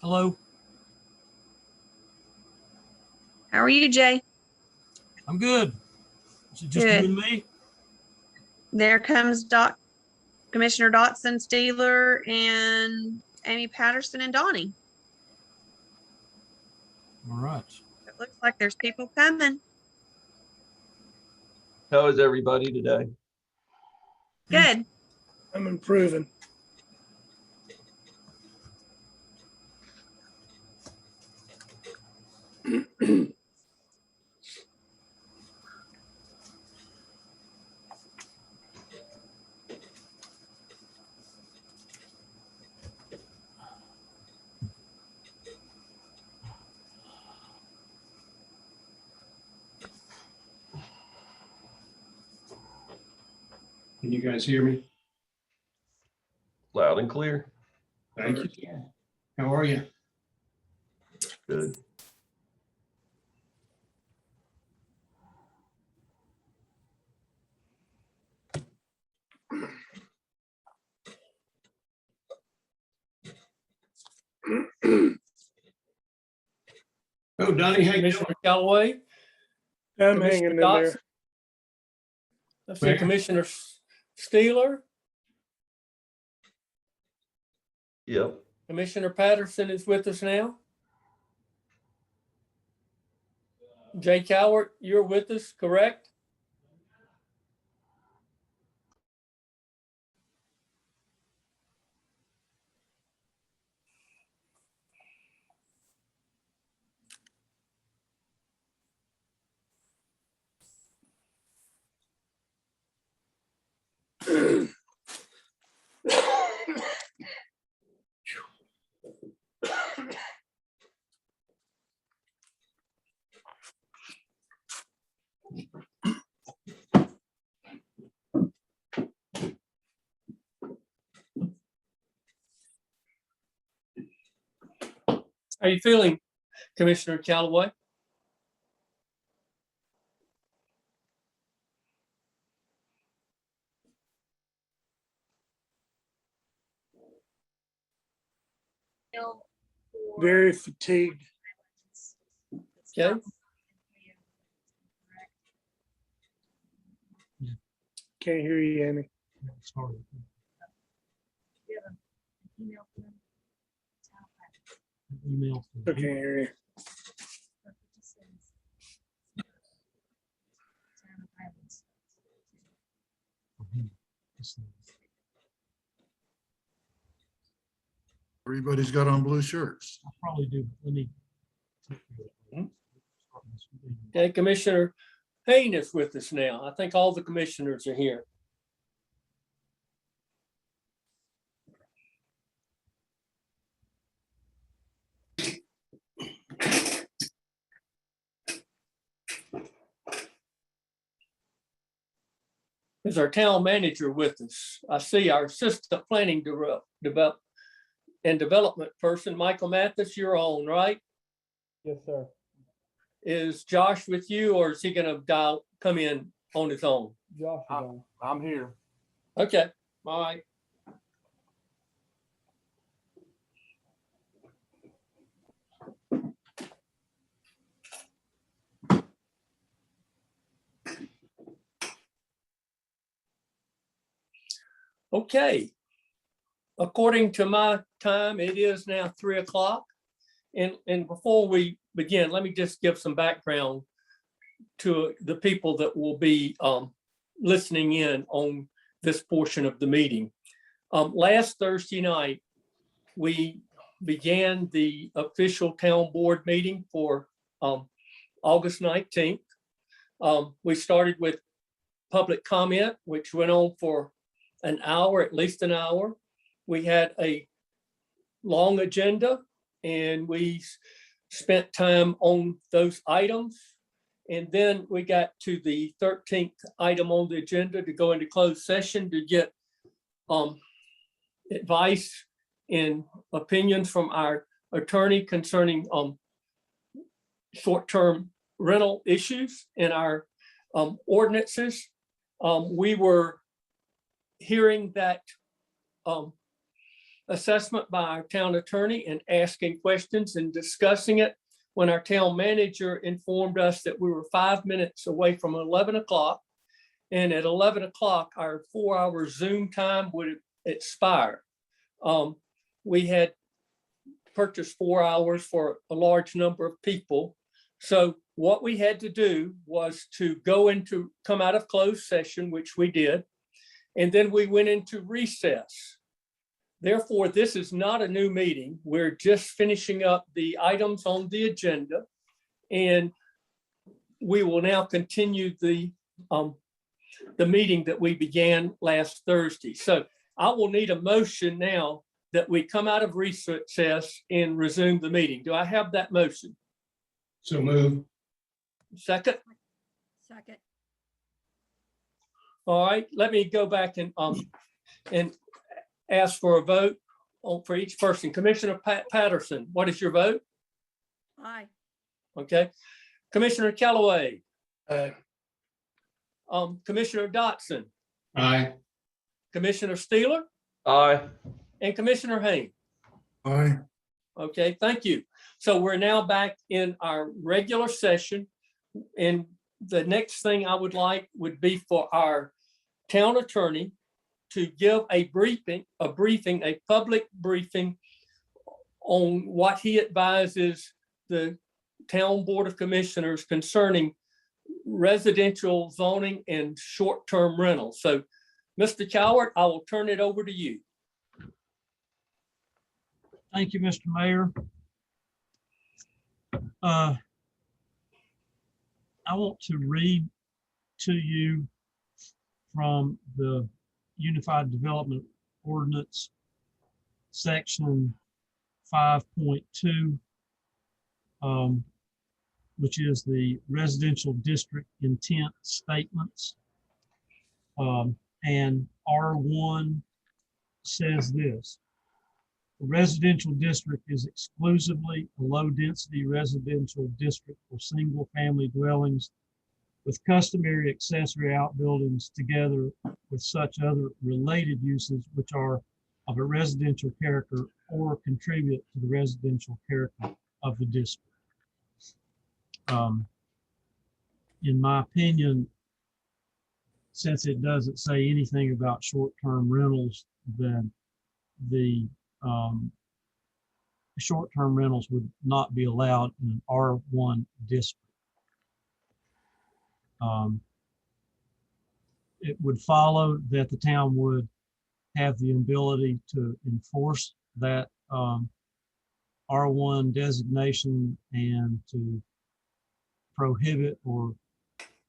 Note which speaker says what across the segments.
Speaker 1: Hello,
Speaker 2: How are you, Jay?
Speaker 1: I'm good. Is it just you
Speaker 2: Good.
Speaker 1: and me?
Speaker 2: There comes Commissioner Dotson, Steeler, and Amy Patterson and Donnie.
Speaker 1: All right.
Speaker 2: It looks like there's people coming.
Speaker 3: How is everybody today?
Speaker 2: Good.
Speaker 4: I'm improving.
Speaker 5: Can you guys hear me?
Speaker 3: Loud and clear.
Speaker 5: Thank you. How are you?
Speaker 3: Good.
Speaker 5: Oh, Donnie, how you doing?
Speaker 6: Commissioner Callaway.
Speaker 4: I'm
Speaker 6: Commissioner
Speaker 4: hanging in
Speaker 6: Dotson.
Speaker 4: there.
Speaker 6: I see
Speaker 5: Where?
Speaker 6: Commissioner Steeler,
Speaker 3: Yep.
Speaker 6: Commissioner Patterson is with us now. Jay Cowart, you're with us, correct? How are you feeling, Commissioner Callaway?
Speaker 4: Very fatigued.
Speaker 6: Okay.
Speaker 4: Can't hear you, Amy.
Speaker 1: Sorry. Email.
Speaker 4: I can't hear you.
Speaker 7: Everybody's got on blue shirts.
Speaker 1: I probably do. Let me.
Speaker 6: Okay, Commissioner Payne is with us now. I think all the commissioners are here. Is our town manager with us? I see our assistant planning development person, Michael Mathis, you're on, right?
Speaker 8: Yes, sir.
Speaker 6: Is Josh with you, or is he gonna come in on his own?
Speaker 8: Josh is on.
Speaker 7: I'm here.
Speaker 6: Okay, all right. Okay. According to my time, it is now 3 o'clock. And before we begin, let me just give some background to the people that will be listening in on this portion of the meeting. Last Thursday night, we began the official town board meeting for August 19th. We started with public comment, which went on for an hour, at least an hour. We had a long agenda and we spent time on those items. And then we got to the 13th item on the agenda to go into closed session to get advice and opinions from our attorney concerning short-term rental issues in our ordinances. We were hearing that assessment by our town attorney and asking questions and discussing it when our town manager informed us that we were 5 minutes away from 11 o'clock. And at 11 o'clock, our 4-hour Zoom time would expire. We had purchased 4 hours for a large number of people. So what we had to do was to come out of closed session, which we did. And then we went into recess. Therefore, this is not a new meeting. We're just finishing up the items on the agenda. And we will now continue the meeting that we began last Thursday. So I will need a motion now that we come out of recess and resume the meeting. Do I have that motion?
Speaker 5: So move.
Speaker 6: Second?
Speaker 7: Second.
Speaker 6: All right, let me go back and ask for a vote for each person. Commissioner Patterson, what is your vote?
Speaker 7: Aye.
Speaker 6: Okay. Commissioner Callaway,
Speaker 4: Aye.
Speaker 6: Commissioner Dotson,
Speaker 5: Aye.
Speaker 6: Commissioner Steeler,
Speaker 3: Aye.
Speaker 6: and Commissioner Haynes.
Speaker 4: Aye.
Speaker 6: Okay, thank you. So we're now back in our regular session. And the next thing I would like would be for our town attorney to give a public briefing on what he advises the town board of commissioners concerning residential zoning and short-term rentals. So, Mr. Coward, I will turn it over to you.
Speaker 1: Thank you, Mr. Mayor. I want to read to you from the Unified Development Ordinance, section 5.2, which is the residential district intent statements. And R1 says this: the residential district is exclusively a low-density residential district for single-family dwellings with customary accessory outbuildings together with such other related uses which are of a residential character or contribute to the residential character of the district. In my opinion, since it doesn't say anything about short-term rentals, then the short-term rentals would not be allowed in an R1 district. It would follow that the town would have the ability to enforce that R1 designation and to prohibit or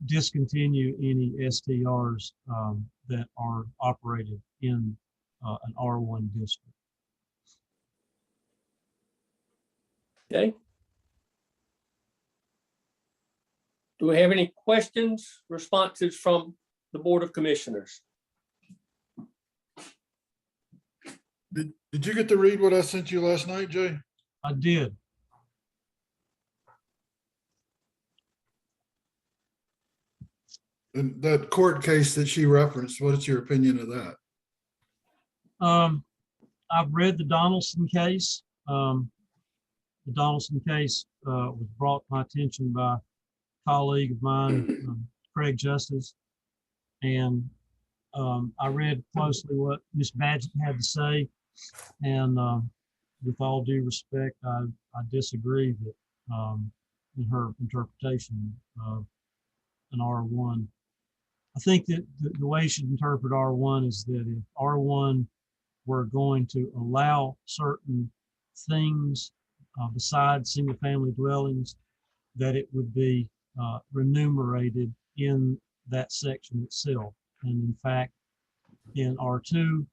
Speaker 1: discontinue any STRs that are operated in an R1 district.
Speaker 6: Okay. Do we have any questions, responses from the Board of Commissioners?
Speaker 9: Did you get to read what I sent you last night, Jay?
Speaker 1: I did.
Speaker 9: And that court case that she referenced, what is your opinion of that?
Speaker 1: I've read the Donaldson case. The Donaldson case was brought to my attention by a colleague of mine, Craig Justice. And I read closely what Ms. Badgett had to say. And with all due respect, I disagree that in her interpretation of an R1. I think that the way you should interpret R1 is that if R1 were going to allow certain things besides single-family dwellings, that it would be remunerated in that section itself. And in fact, in R2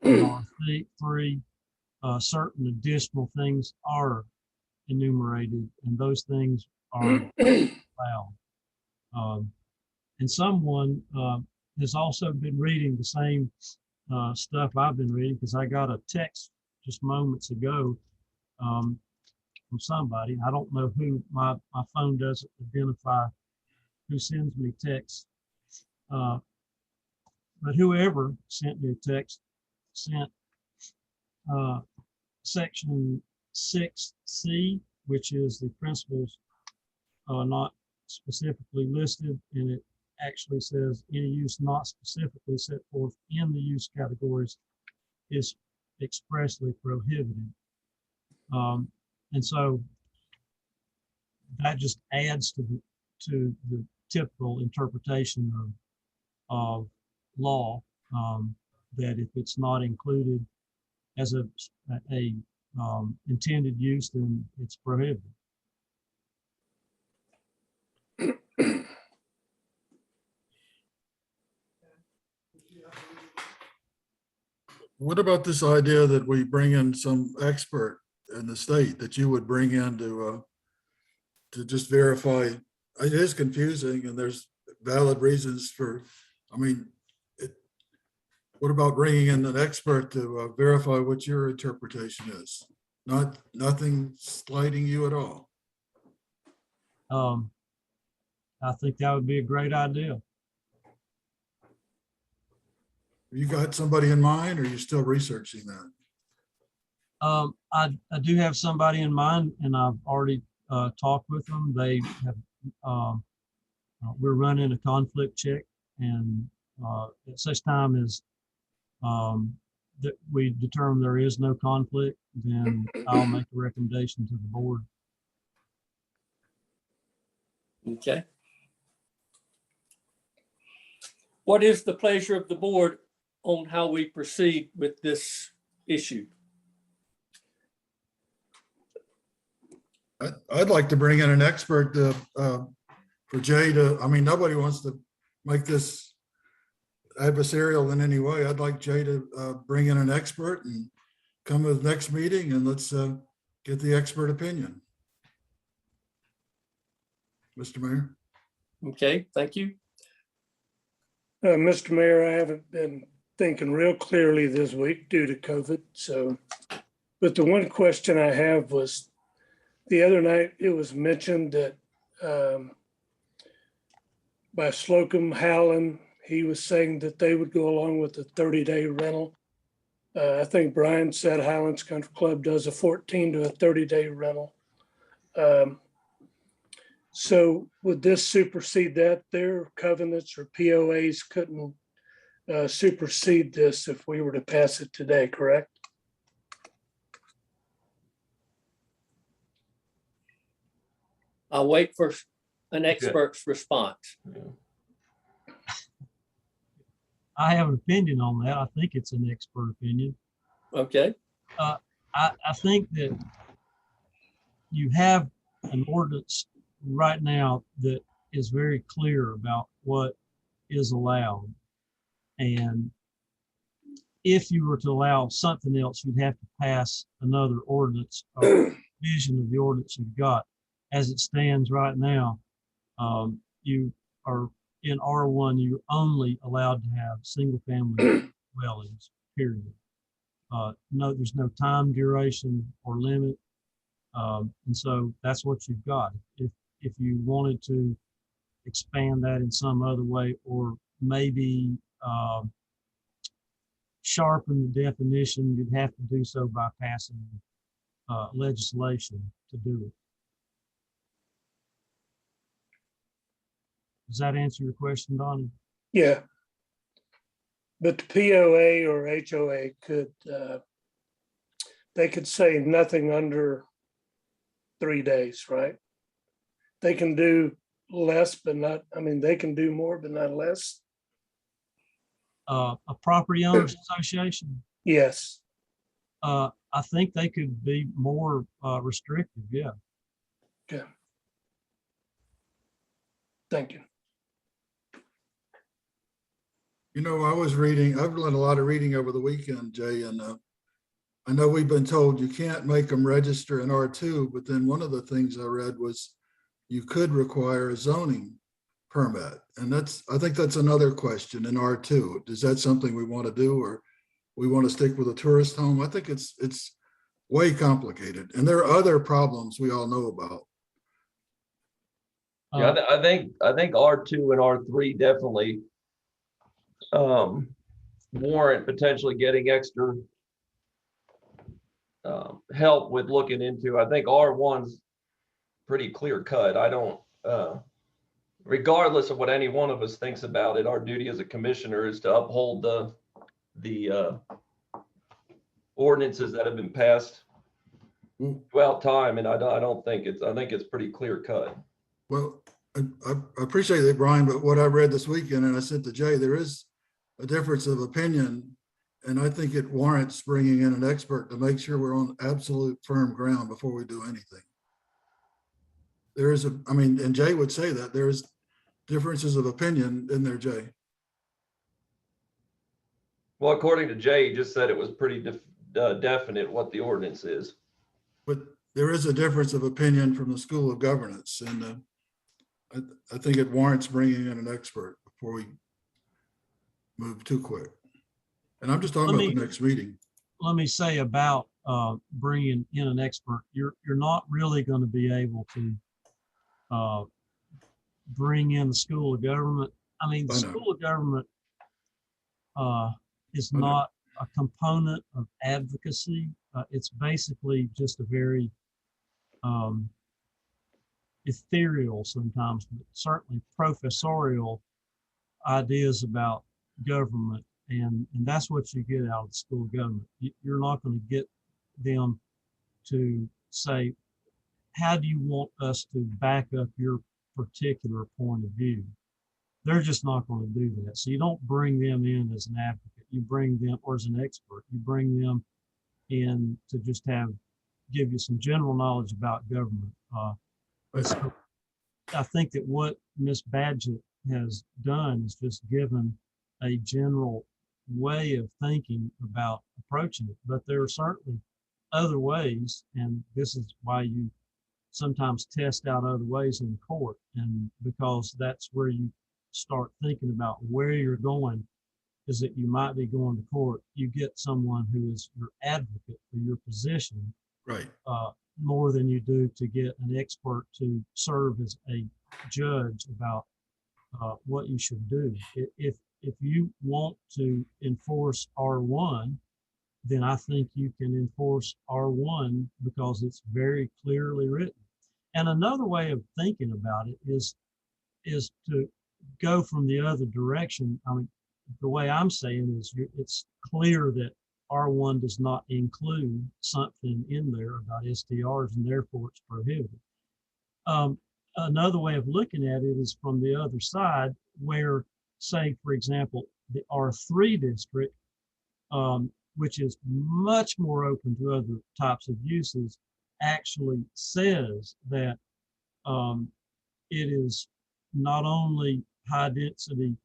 Speaker 1: and R3, certain additional things are enumerated, and those things are allowed. And someone has also been reading the same stuff I've been reading, because I got a text just moments ago from somebody. I don't know who. My phone doesn't identify who sends me texts, but whoever sent me a text sent section 6C, which is the principles not specifically listed, and it actually says any use not specifically set forth in the use categories is expressly prohibited. And so that just adds to the typical interpretation of law, that if it's not included as a intended use, then it's prohibited.
Speaker 9: What about this idea that we bring in some expert in the state that you would bring in to just verify? It is confusing and there's valid reasons for, I mean, what about bringing in an expert to verify what your interpretation is? Nothing slighting you at all.
Speaker 1: I think that would be a great idea.
Speaker 9: You got somebody in mind, or are you still researching that?
Speaker 1: I do have somebody in mind, and I've already talked with them. They have, we're running a conflict check, and at such time as that we determine there is no conflict, then I'll make a recommendation to the board.
Speaker 6: Okay. What is the pleasure of the board on how we proceed with this issue?
Speaker 9: I'd like to bring in an expert for Jay to, I mean, nobody wants to make this adversarial in any way. I'd like Jay to bring in an expert and come to the next meeting and let's get the expert opinion. Mr. Mayor.
Speaker 6: Okay, thank you.
Speaker 4: Mr. Mayor, I haven't been thinking real clearly this week due to COVID. So, but the one question I have was the other night it was mentioned that by Slocum Howland, he was saying that they would go along with the 30-day rental. I think Brian said Highlands Country Club does a 14 to a 30-day rental. So would this supersede that? Their covenants or POAs couldn't supersede this if we were to pass it today, correct?
Speaker 6: I'll wait for an expert's response.
Speaker 1: I have an opinion on that. I think it's an expert opinion.
Speaker 6: Okay,
Speaker 1: I think that you have an ordinance right now that is very clear about what is allowed. And if you were to allow something else, you'd have to pass another ordinance, vision of the ordinance you've got. As it stands right now, you are in R1, you're only allowed to have single family dwellings, period. No, there's no time duration or limit. And so that's what you've got. If you wanted to expand that in some other way, or maybe sharpen the definition, you'd have to do so by passing legislation to do it. Does that answer your question, Donnie?
Speaker 4: Yeah. But the POA or HOA could, they could say nothing under 3 days, right? They can do less, but not, I mean, they can do more, but not less.
Speaker 1: A property owners association,
Speaker 4: Yes.
Speaker 1: I think they could be more restrictive, yeah.
Speaker 4: Okay. Thank you.
Speaker 9: You know, I've done a lot of reading over the weekend, Jay, and I know we've been told you can't make them register in R2, but then one of the things I read was you could require a zoning permit. And I think that's another question in R2. Is that something we want to do, or we want to stick with a tourist home? I think it's way complicated. And there are other problems we all know about.
Speaker 3: Yeah, I think R2 and R3 definitely warrant potentially getting extra help with looking into. I think R1's pretty clear cut. I don't, regardless of what any one of us thinks about it, our duty as a commissioner is to uphold the ordinances that have been passed throughout time. And I don't think I think it's pretty clear cut.
Speaker 9: Well, I appreciate that, Brian, but what I read this weekend and I sent to Jay, there is a difference of opinion. And I think it warrants bringing in an expert to make sure we're on absolute firm ground before we do anything. There is and Jay would say that there is differences of opinion in there, Jay.
Speaker 3: Well, according to Jay, he just said it was pretty definite what the ordinance is.
Speaker 9: But there is a difference of opinion from the School of Governance, and I think it warrants bringing in an expert before we move too quick. And I'm just talking about the next meeting.
Speaker 1: Let me say about bringing in an expert. You're not really going to be able to bring in the School of Government. I mean, the
Speaker 9: I know.
Speaker 1: School of Government is
Speaker 9: I know.
Speaker 1: not a component of advocacy. It's basically just a very ethereal sometimes, but certainly professorial ideas about government. And that's what you get out of the School of Government. You're not going to get them to say, how do you want us to back up your particular point of view? They're just not going to do that. So you don't bring them in as an advocate. You bring them, or as an expert, you bring them in to just give you some general knowledge about government. So I think that what Ms. Badgett has done is just given a general way of thinking about approaching it. But there are certainly other ways, and this is why you sometimes test out other ways in court, and because that's where you start thinking about where you're going, is that you might be going to court. You get someone who is your advocate for your position,
Speaker 9: Right.
Speaker 1: More than you do to get an expert to serve as a judge about what you should do. If you want to enforce R1, then I think you can enforce R1 because it's very clearly written. And another way of thinking about it is to go from the other direction. I mean, the way I'm saying is it's clear that R1 does not include something in there about STRs, and therefore it's prohibited. Another way of looking at it is from the other side, where, say, for example, the R3 district, which is much more open to other types of uses, actually says that it is not only high density,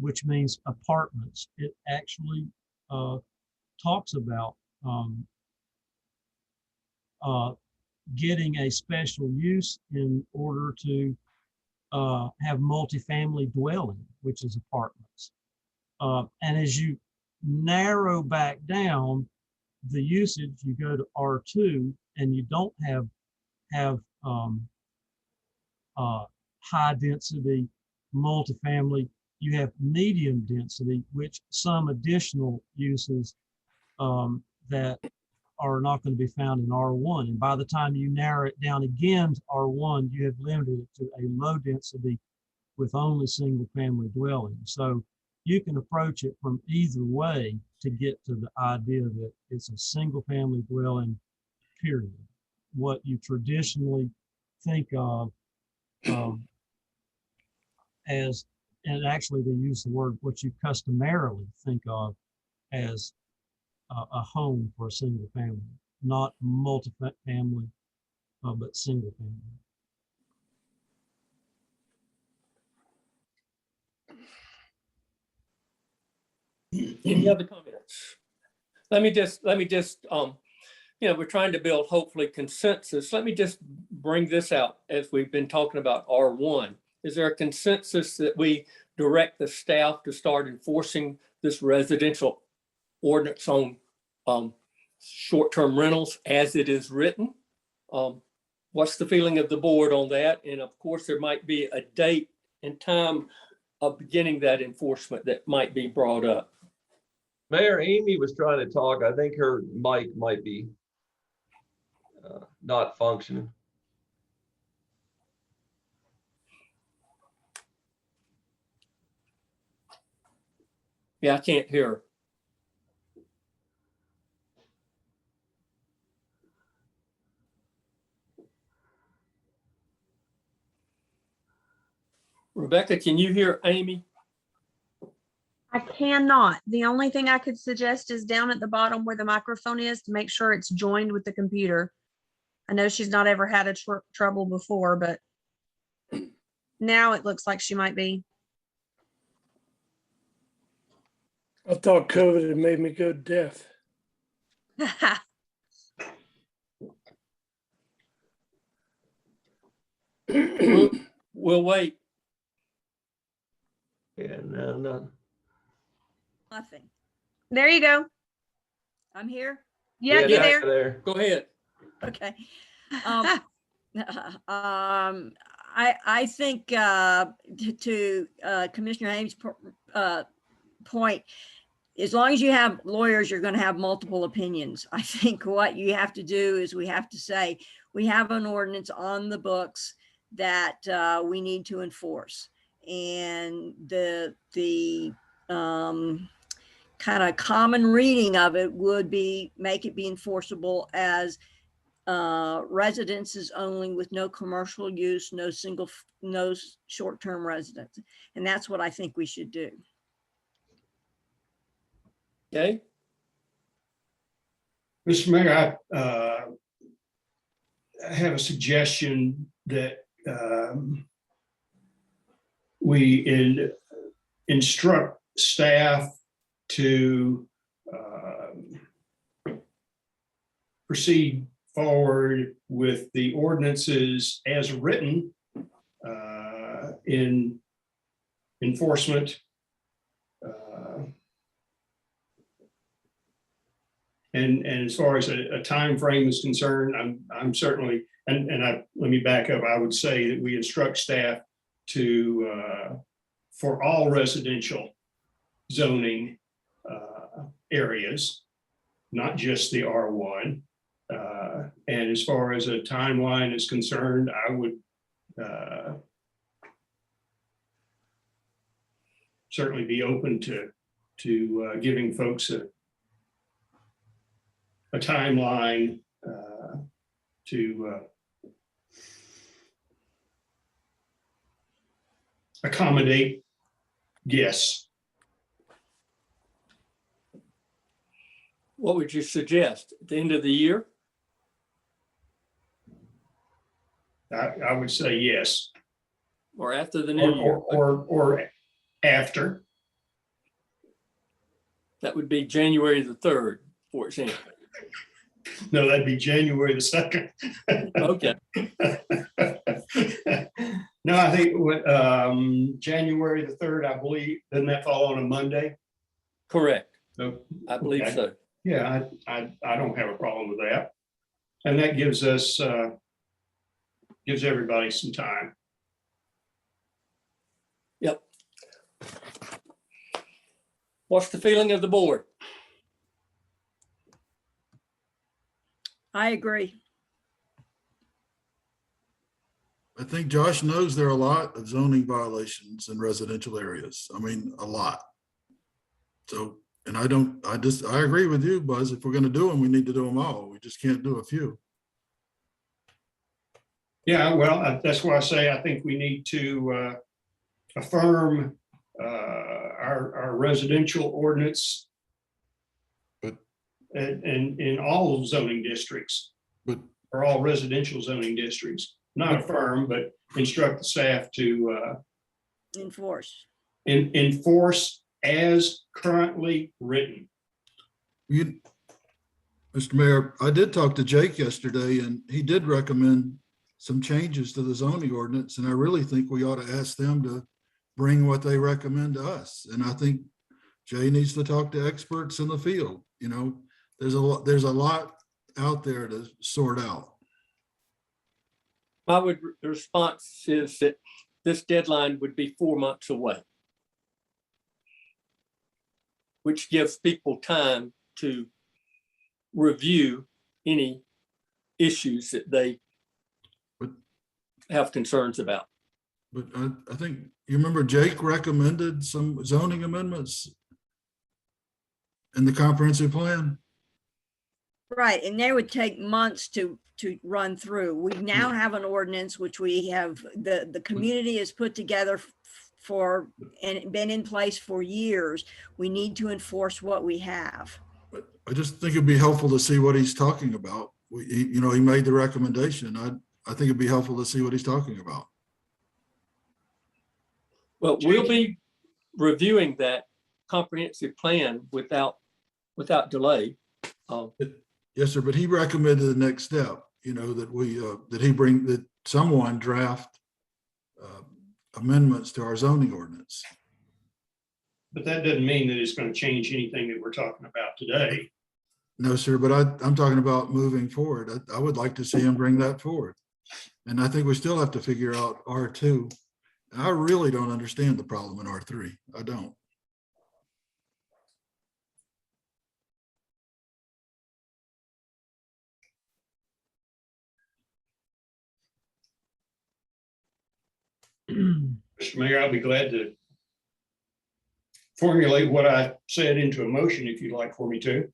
Speaker 1: which means apartments. It actually talks about getting a special use in order to have multifamily dwelling, which is apartments. And as you narrow back down the usage, you go to R2, and you don't have high density multifamily. You have medium density, which some additional uses that are not going to be found in R1. And by the time you narrow it down again to R1, you have limited it to a low density with only single family dwelling. So you can approach it from either way to get to the idea that it's a single family dwelling, period. What you traditionally think of as, and actually they use the word, what you customarily think of as a home for a single family, not multi-family, but single family.
Speaker 6: Any other comments? Let me just, we're trying to build hopefully consensus. Let me just bring this out as we've been talking about R1. Is there a consensus that we direct the staff to start enforcing this residential ordinance on short-term rentals as it is written? What's the feeling of the board on that? And of course, there might be a date and time of beginning that enforcement that might be brought up.
Speaker 3: Mayor Amy was trying to talk. I think her mic might be not functioning.
Speaker 6: Yeah, I can't hear her. Rebecca, can you hear Amy?
Speaker 2: I cannot. The only thing I could suggest is down at the bottom where the microphone is to make sure it's joined with the computer. I know she's not ever had a trouble before, but now it looks like she might be.
Speaker 4: I thought COVID had made me go deaf.
Speaker 6: We'll wait.
Speaker 3: Yeah, no.
Speaker 7: Nothing.
Speaker 2: There you go.
Speaker 7: I'm here.
Speaker 2: Yeah,
Speaker 3: Yeah,
Speaker 2: you're
Speaker 3: now
Speaker 2: there.
Speaker 3: you're there.
Speaker 6: Go ahead.
Speaker 7: Okay. I think to Commissioner Ames' point, as long as you have lawyers, you're going to have multiple opinions. I think what you have to do is we have to say, we have an ordinance on the books that we need to enforce. And the kind of common reading of it would be make it be enforceable as residences only with no commercial use, no short-term residence. And that's what I think we should do.
Speaker 6: Okay.
Speaker 5: Mr. Mayor, I have a suggestion that we instruct staff to proceed forward with the ordinances as written in enforcement. And as far as a time frame is concerned, I'm certainly, let me back up. I would say that we instruct staff to, for all residential zoning areas, not just the R1. And as far as a timeline is concerned, I would certainly be open to giving folks a timeline to accommodate guests.
Speaker 6: What would you suggest? At the end of the year?
Speaker 5: I would say yes,
Speaker 6: Or after the new year?
Speaker 5: or after.
Speaker 6: That would be January the 3rd, for example.
Speaker 5: No, that'd be January the 2nd.
Speaker 6: Okay.
Speaker 5: No, I think what January the 3rd, I believe, doesn't that fall on a Monday?
Speaker 6: Correct.
Speaker 5: No.
Speaker 6: I believe
Speaker 5: Okay.
Speaker 6: so.
Speaker 5: Yeah, I don't have a problem with that. And that gives us, gives everybody some time.
Speaker 6: Yep. What's the feeling of the board?
Speaker 7: I agree.
Speaker 9: I think Josh knows there are a lot of zoning violations in residential areas. I mean, a lot. So, and I agree with you, Buzz. If we're going to do them, we need to do them all. We just can't do a few.
Speaker 5: Yeah, well, that's why I say I think we need to affirm our residential ordinance
Speaker 9: But-
Speaker 5: in all zoning districts,
Speaker 9: But
Speaker 5: or all residential zoning districts. Not affirm, but instruct the staff to
Speaker 7: Enforce.
Speaker 5: enforce as currently written.
Speaker 9: you, Mr. Mayor, I did talk to Jake yesterday and he did recommend some changes to the zoning ordinance. And I really think we ought to ask them to bring what they recommend to us. And I think Jay needs to talk to experts in the field. You know, there's a lot out there to sort out.
Speaker 6: The response is that this deadline would be 4 months away. which gives people time to review any issues that they
Speaker 9: But-
Speaker 6: have concerns about.
Speaker 9: But I think, you remember Jake recommended some zoning amendments in the comprehensive plan?
Speaker 7: Right, and they would take months to run through. We now
Speaker 9: Yeah.
Speaker 7: have an ordinance which we have, the community has put together for, and been in place for years. We need to enforce what we have.
Speaker 9: But I just think it'd be helpful to see what he's talking about. You know, he made the recommendation. I think it'd be helpful to see what he's talking about.
Speaker 6: Well, we'll be reviewing that comprehensive plan without delay.
Speaker 9: Yes, sir, but he recommended the next step, you know, that that someone draft amendments to our zoning ordinance.
Speaker 5: But that doesn't mean that it's going to change anything that we're talking about today.
Speaker 9: No, sir, but I'm talking about moving forward. I would like to see him bring that forward. And I think we still have to figure out R2. I really don't understand the problem in R3. I don't.
Speaker 5: Mr. Mayor, I'll be glad to formulate what I said into a motion if you'd like for me to.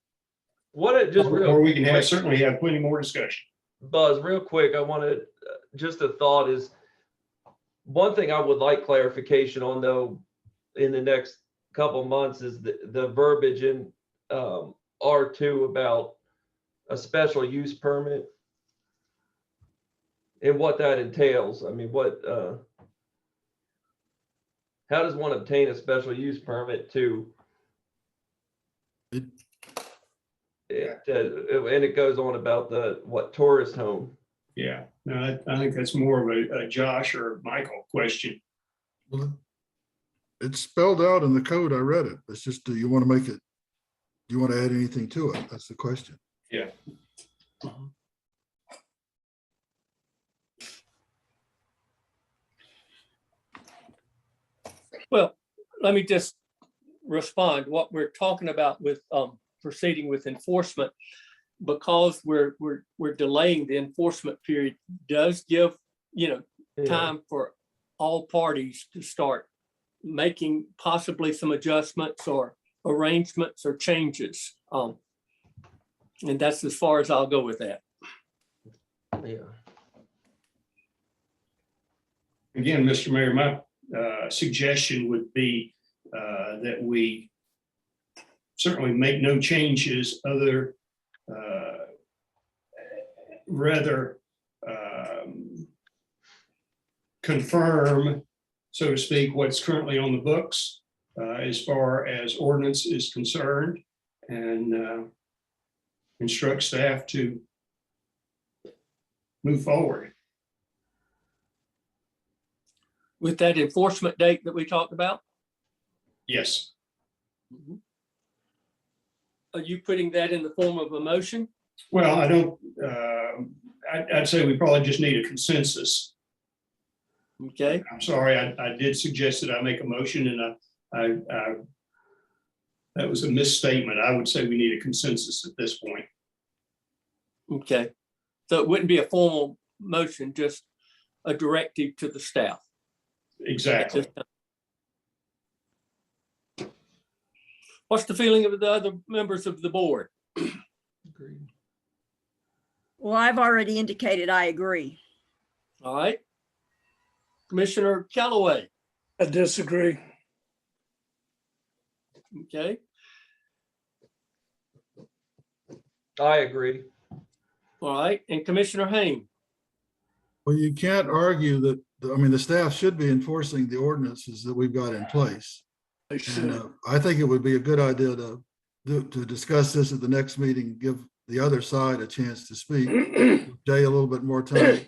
Speaker 5: Or we can certainly have plenty more discussion.
Speaker 3: Buzz, real quick, I wanted, just a thought is, one thing I would like clarification on though, in the next couple months is the verbiage in R2 about a special use permit and what that entails. I mean, how does one obtain a special use permit and it goes on about what tourist home.
Speaker 5: Yeah, no, I think that's more of a Josh or Michael question.
Speaker 9: Well, it's spelled out in the code. I read it. It's just, do you want to make it, do you want to add anything to it? That's the question.
Speaker 5: Yeah.
Speaker 6: Well, let me just respond. What we're talking about with proceeding with enforcement, because we're delaying the enforcement period, does give, time for all parties to start making possibly some adjustments or arrangements or changes. And that's as far as I'll go with that.
Speaker 3: Yeah.
Speaker 5: Again, Mr. Mayor, my suggestion would be that we certainly make no changes rather confirm, so to speak, what's currently on the books as far as ordinance is concerned, and instruct staff to move forward.
Speaker 6: With that enforcement date that we talked about?
Speaker 5: Yes.
Speaker 6: Are you putting that in the form of a motion?
Speaker 5: Well, I don't, I'd say we probably just need a consensus.
Speaker 6: Okay,
Speaker 5: I'm sorry, I did suggest that I make a motion, and I that was a misstatement. I would say we need a consensus at this point.
Speaker 6: okay. So it wouldn't be a formal motion, just a directive to the staff.
Speaker 5: Exactly.
Speaker 6: What's the feeling of the other members of the board?
Speaker 7: Well, I've already indicated I agree.
Speaker 6: All right. Commissioner Callaway,
Speaker 4: I disagree.
Speaker 6: okay.
Speaker 3: I agree.
Speaker 6: All right, and Commissioner Haynes.
Speaker 9: Well, you can't argue that, the staff should be enforcing the ordinances that we've got in place.
Speaker 4: They should.
Speaker 9: And I think it would be a good idea to discuss this at the next meeting, give the other side a chance to speak, Jay a little bit more time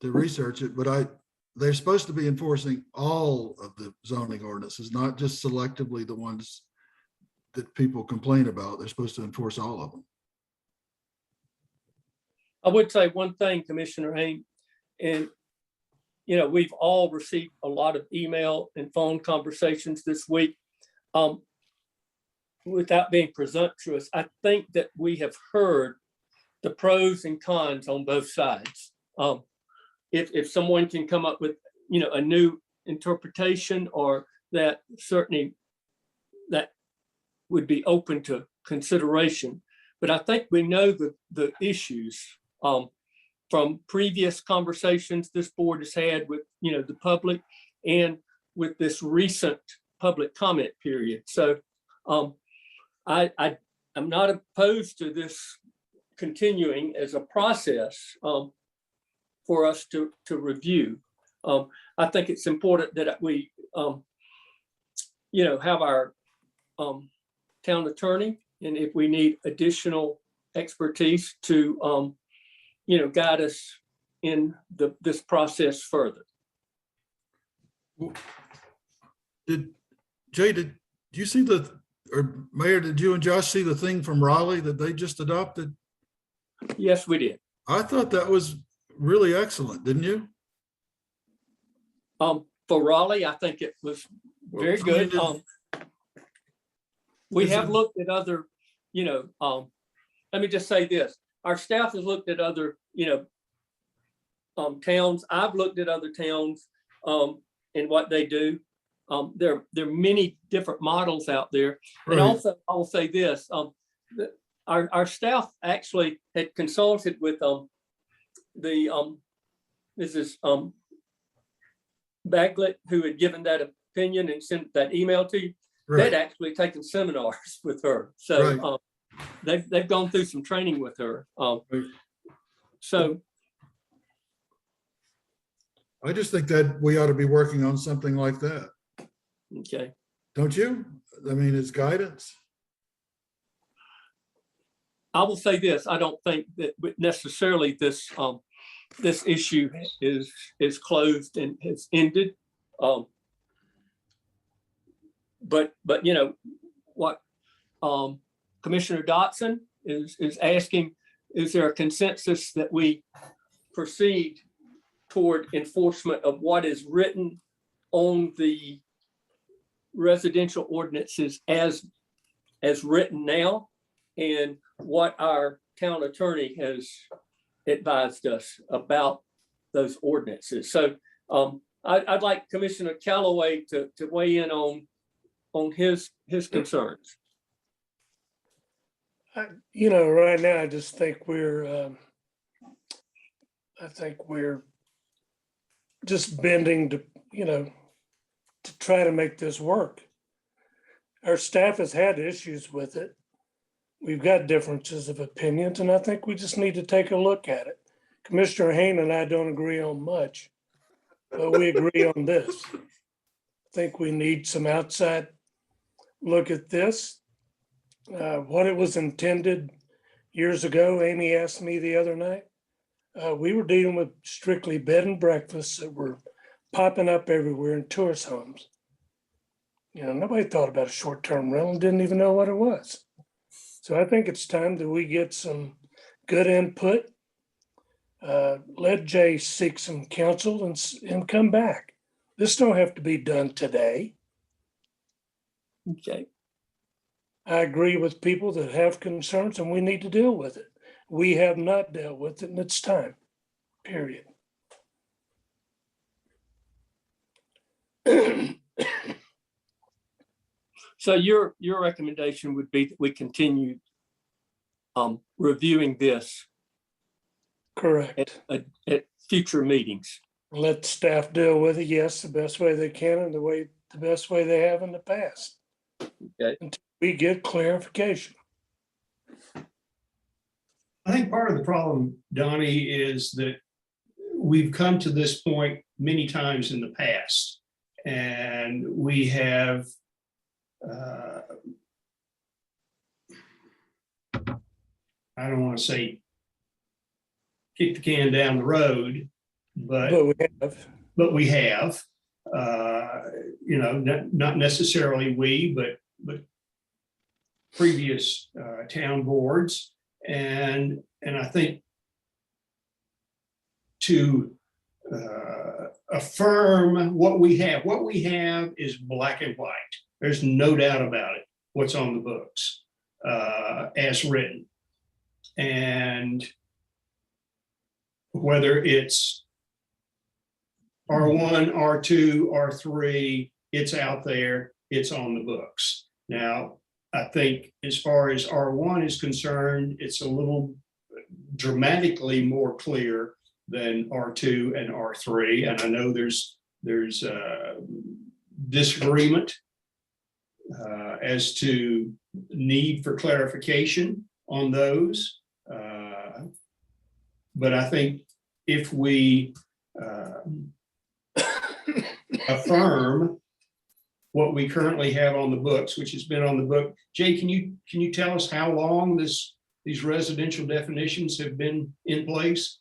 Speaker 9: to research it, but they're supposed to be enforcing all of the zoning ordinances, not just selectively the ones that people complain about. They're supposed to enforce all of them.
Speaker 6: I would say one thing, Commissioner Haynes, and we've all received a lot of email and phone conversations this week. without being presumptuous, I think that we have heard the pros and cons on both sides. If someone can come up with, a new interpretation, or that certainly that would be open to consideration. But I think we know the issues from previous conversations this board has had with, the public, and with this recent public comment period. So I'm not opposed to this continuing as a process for us to review. I think it's important that we, have our town attorney, and if we need additional expertise to, guide us in this process further.
Speaker 9: Did you see or Mayor, did you and Josh see the thing from Raleigh that they just adopted?
Speaker 6: Yes, we did.
Speaker 9: I thought that was really excellent, didn't you?
Speaker 6: For Raleigh, I think it was very good. We have looked at other, let me just say this. Our staff has looked at other, towns. I've looked at other towns and what they do. There are many different models out there.
Speaker 9: Right.
Speaker 6: And also, I will say this, our staff actually had consulted with Mrs. Baglett, who had given that opinion and sent that email to you.
Speaker 9: Right.
Speaker 6: They'd actually taken seminars with her. So they've gone through some training with her. So
Speaker 9: I just think that we ought to be working on something like that.
Speaker 6: okay.
Speaker 9: Don't you? I mean, it's guidance.
Speaker 6: I will say this, I don't think that necessarily this issue is closed and has ended. But what Commissioner Dotson is asking, is there a consensus that we proceed toward enforcement of what is written on the residential ordinances as written now, and what our town attorney has advised us about those ordinances? So I'd like Commissioner Callaway to weigh in on his concerns.
Speaker 4: Right now, I just think we're just bending to try to make this work. Our staff has had issues with it. We've got differences of opinions, and I think we just need to take a look at it. Commissioner Hayne and I don't agree on much, but we agree on this. I think we need some outside look at this. What it was intended years ago, Amy asked me the other night, we were dealing with strictly bed and breakfasts that were popping up everywhere in tourist homes. Nobody thought about a short-term rental and didn't even know what it was. So I think it's time that we get some good input. Let Jay seek some counsel and come back. This don't have to be done today.
Speaker 6: Okay.
Speaker 4: I agree with people that have concerns, and we need to deal with it. We have not dealt with it, and it's time, period.
Speaker 6: So your recommendation would be that we continue reviewing this
Speaker 4: Correct.
Speaker 6: at future meetings.
Speaker 4: Let staff deal with it, yes, the best way they can and the best way they have in the past.
Speaker 6: Okay.
Speaker 4: Until we get clarification.
Speaker 5: I think part of the problem, Donnie, is that we've come to this point many times in the past, and we have I don't want to say kick the can down the road, but we have, not necessarily we, but previous town boards. And I think to affirm what we have is black and white. There's no doubt about it. what's on the books as written. And whether it's R1, R2, R3, it's out there, it's on the books. Now, I think as far as R1 is concerned, it's a little dramatically more clear than R2 and R3. And I know there's disagreement as to need for clarification on those. But I think if we affirm what we currently have on the books, which has been on the book, Jay, can you tell us how long these residential definitions have been in place?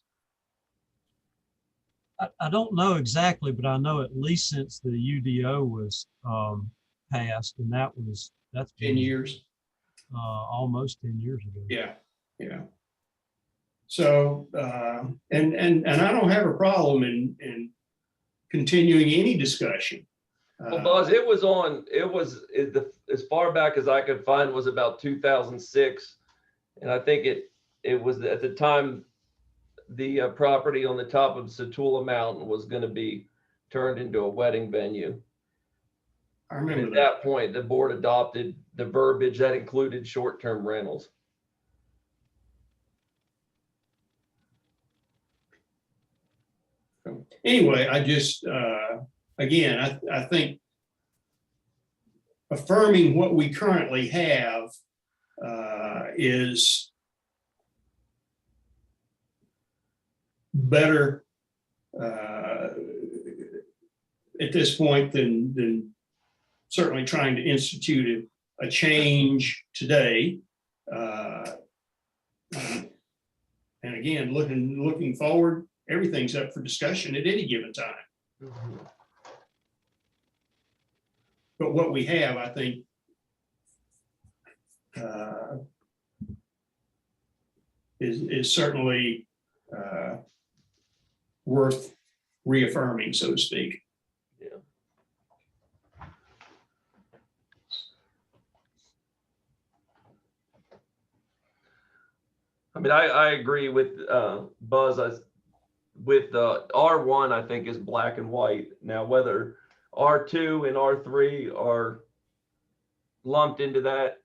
Speaker 1: I don't know exactly, but I know at least since the UDO was passed, and that's
Speaker 5: 10 years.
Speaker 1: almost 10 years ago.
Speaker 5: Yeah. So, and I don't have a problem in continuing any discussion.
Speaker 3: Well, Buzz, as far back as I could find was about 2006. And I think it was at the time, the property on the top of Satula Mountain was going to be turned into a wedding venue.
Speaker 5: I
Speaker 3: And
Speaker 5: remember
Speaker 3: at
Speaker 5: that.
Speaker 3: that point, the board adopted the verbiage that included short-term rentals.
Speaker 5: Anyway, I just, again, I think affirming what we currently have is better at this point than certainly trying to institute a change today. And again, looking forward, everything's up for discussion at any given time.
Speaker 3: Mm-hmm.
Speaker 5: But what we have, I think, is certainly worth reaffirming, so to speak.
Speaker 3: Yeah. I mean, I agree with Buzz. With R1, I think is black and white. Now, whether R2 and R3 are lumped into that,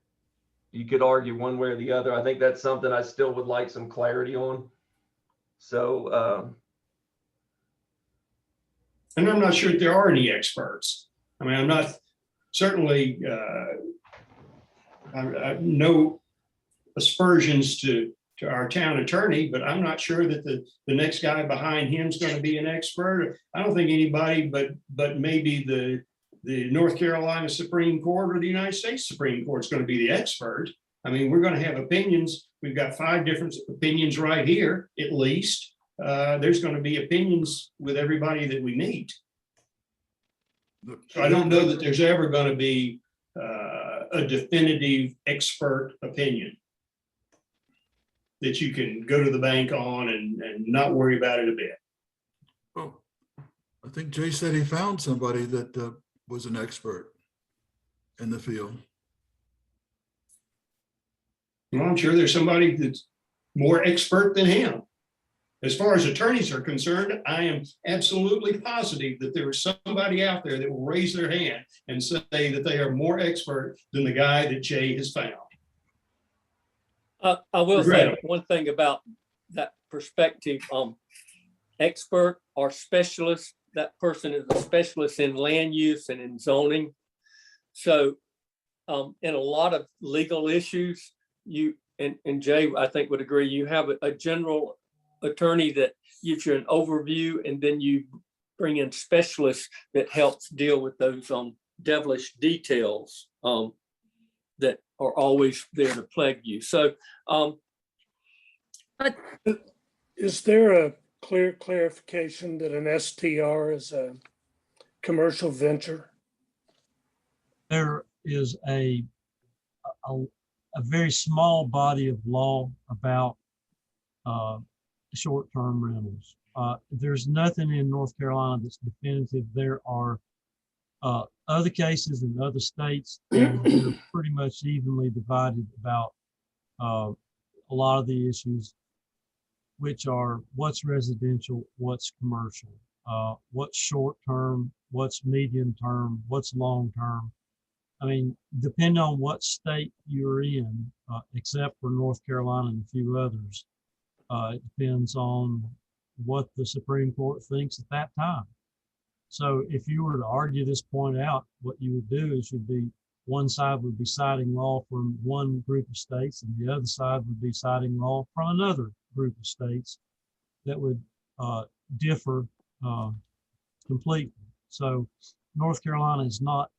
Speaker 3: you could argue one way or the other. I think that's something I still would like some clarity on. So,
Speaker 5: And I'm not sure that there are any experts. I mean, I'm not certainly, I no aspersions to our town attorney, but I'm not sure that the next guy behind him is going to be an expert. I don't think anybody but maybe the North Carolina Supreme Court or the United States Supreme Court is going to be the expert. I mean, we're going to have opinions. We've got 5 different opinions right here, at least. There's going to be opinions with everybody that we meet. So I don't know that there's ever going to be a definitive expert opinion that you can go to the bank on and not worry about it a bit.
Speaker 9: Well, I think Jay said he found somebody that was an expert in the field.
Speaker 5: Well, I'm sure there's somebody that's more expert than him. As far as attorneys are concerned, I am absolutely positive that there is somebody out there that will raise their hand and say that they are more expert than the guy that Jay has found.
Speaker 6: I will say
Speaker 5: Regrettably.
Speaker 6: one thing about that perspective, expert or specialist, that person is a specialist in land use and in zoning. So in a lot of legal issues, you and Jay, I think would agree, you have a general attorney that gives you an overview, and then you bring in specialists that helps deal with those devilish details that are always there to plague you. So,
Speaker 4: Is there a clear clarification that an STR is a commercial venture?
Speaker 1: There is a very small body of law about short-term rentals. There's nothing in North Carolina that's definitive. There are a other cases in other states, they're pretty much evenly divided about a lot of the issues, which are what's residential, what's commercial, what's short term, what's medium term, what's long term. I mean, depending on what state you're in, except for North Carolina and a few others, it depends on what the Supreme Court thinks at that time. So if you were to argue this point out, what you would do is one side would be citing law from one group of states and the other side would be citing law from another group of states that would differ completely. So North Carolina has not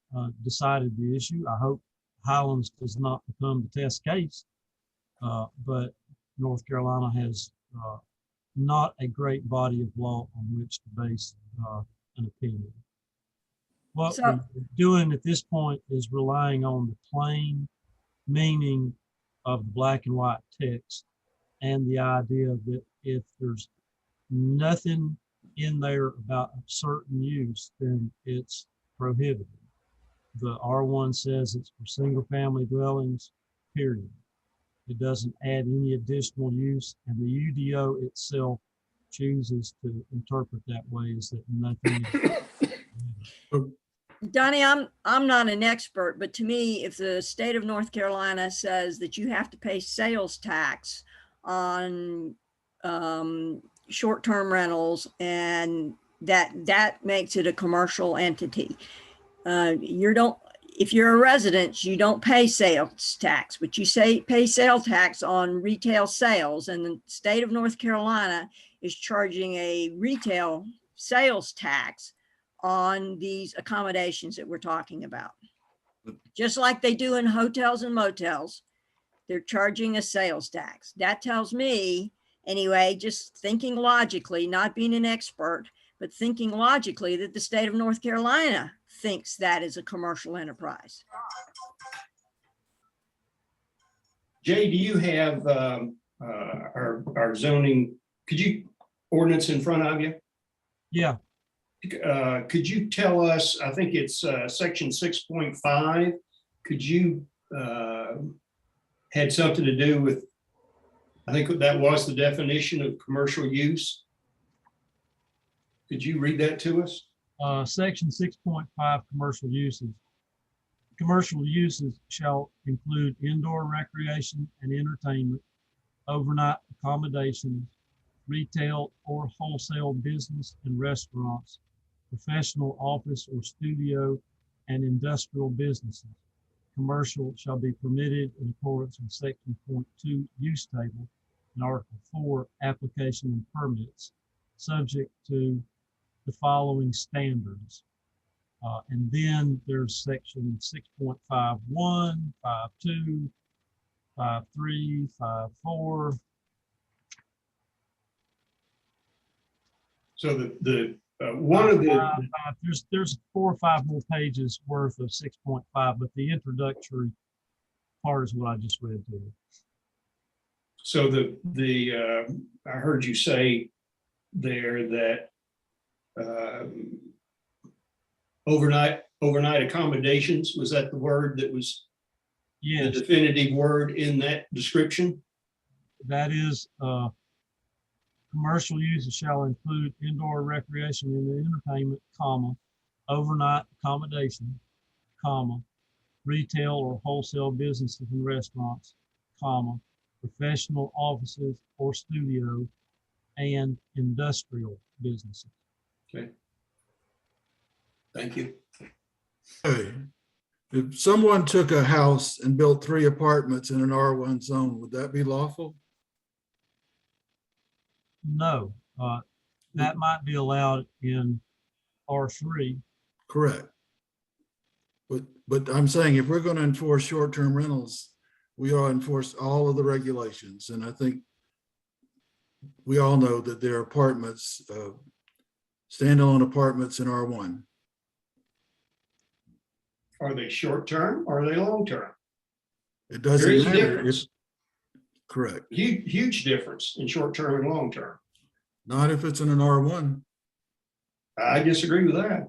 Speaker 1: decided the issue. I hope Highlands does not become the test case, but North Carolina has not a great body of law on which to base an opinion. What
Speaker 7: So-
Speaker 1: we're doing at this point is relying on the plain meaning of the black and white text and the idea that if there's nothing in there about a certain use, then it's prohibited. The R1 says it's for single family dwellings, period. It doesn't add any additional use, and the UDO itself chooses to interpret that way as that nothing is.
Speaker 7: Donnie, I'm not an expert, but to me, if the state of North Carolina says that you have to pay sales tax on short-term rentals and that makes it a commercial entity, if you're a resident, you don't pay sales tax, but you pay sales tax on retail sales, and the state of North Carolina is charging a retail sales tax on these accommodations that we're talking about. Just like they do in hotels and motels, they're charging a sales tax. That tells me, anyway, just thinking logically, not being an expert, but thinking logically, that the state of North Carolina thinks that is a commercial enterprise.
Speaker 5: Jay, do you have our zoning, ordinance in front of you?
Speaker 1: Yeah,
Speaker 5: Could you tell us, I think it's section 6.5, could you, had something to do with, I think that was the definition of commercial use. Could you read that to us?
Speaker 1: section 6.5, commercial uses. Commercial uses shall include indoor recreation and entertainment, overnight accommodations, retail or wholesale business and restaurants, professional office or studio, and industrial businesses. Commercial shall be permitted in accordance with section 0.2 use table and article 4 application and permits, subject to the following standards. And then there's section 6.51, 5.2, 5.3, 5.4.
Speaker 5: So one of the,
Speaker 1: There's 4 or 5 more pages worth of 6.5, but the introductory part is what I just read to you.
Speaker 5: so I heard you say there that overnight accommodations, was that the word that was the
Speaker 1: Yes,
Speaker 5: definitive word in that description?
Speaker 1: that is, commercial uses shall include indoor recreation and entertainment, comma, overnight accommodation, comma, retail or wholesale businesses and restaurants, comma, professional offices or studio, and industrial businesses.
Speaker 5: Okay. Thank you.
Speaker 9: Okay. If someone took a house and built 3 apartments in an R1 zone, would that be lawful?
Speaker 1: No, that might be allowed in R3.
Speaker 9: Correct. But I'm saying if we're going to enforce short-term rentals, we ought to enforce all of the regulations. And I think we all know that there are apartments, standalone apartments in R1.
Speaker 5: Are they short-term or are they long-term?
Speaker 9: It
Speaker 5: There
Speaker 9: doesn't
Speaker 5: is a
Speaker 9: matter.
Speaker 5: difference,
Speaker 9: Correct.
Speaker 5: huge difference in short-term and long-term.
Speaker 9: Not if it's in an R1.
Speaker 5: I disagree with that.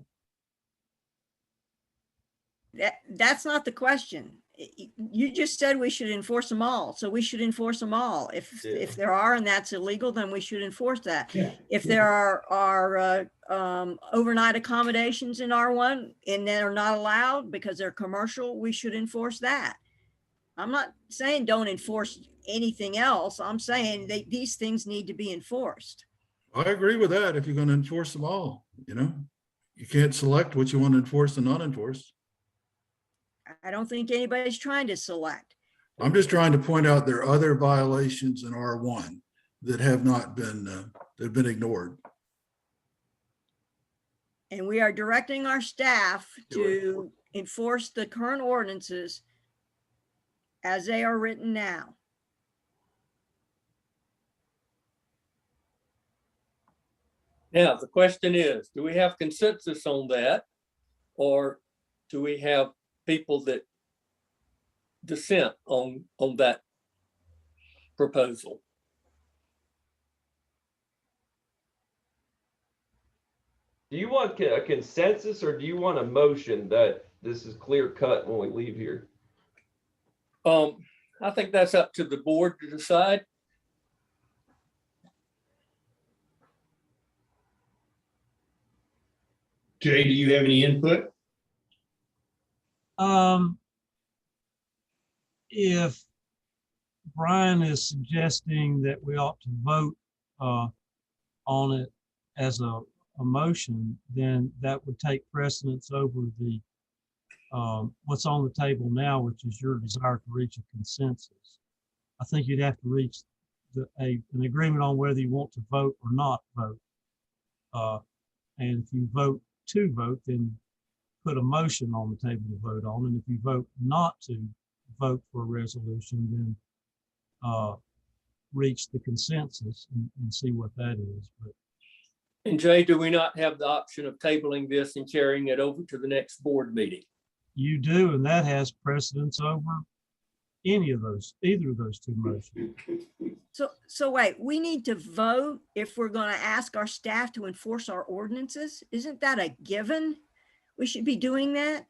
Speaker 7: That's not the question. You just said we should enforce them all, so we should enforce them all. If
Speaker 3: Yeah.
Speaker 7: there are and that's illegal, then we should enforce that.
Speaker 5: Yeah.
Speaker 7: If there are overnight accommodations in R1 and they're not allowed because they're commercial, we should enforce that. I'm not saying don't enforce anything else. I'm saying these things need to be enforced.
Speaker 9: I agree with that. If you're going to enforce them all, you can't select what you want to enforce and not enforce.
Speaker 7: I don't think anybody's trying to select.
Speaker 9: I'm just trying to point out there are other violations in R1 that have not been, they've been ignored.
Speaker 7: And we are directing our staff to enforce the current ordinances as they are written now.
Speaker 6: Now, the question is, do we have consensus on that? Or do we have people that dissent on that proposal?
Speaker 3: Do you want a consensus or do you want a motion that this is clear cut when we leave here?
Speaker 6: I think that's up to the board to decide.
Speaker 5: Jay, do you have any input?
Speaker 1: If Brian is suggesting that we ought to vote on it as a motion, then that would take precedence over the what's on the table now, which is your desire to reach a consensus. I think you'd have to reach an agreement on whether you want to vote or not vote. And if you vote to vote, then put a motion on the table to vote on. And if you vote not to vote for a resolution, then reach the consensus and see what that is. But
Speaker 6: And Jay, do we not have the option of tabling this and carrying it over to the next board meeting?
Speaker 1: you do, and that has precedence over either of those two motions.
Speaker 7: So wait, we need to vote if we're going to ask our staff to enforce our ordinances? Isn't that a given? We should be doing that?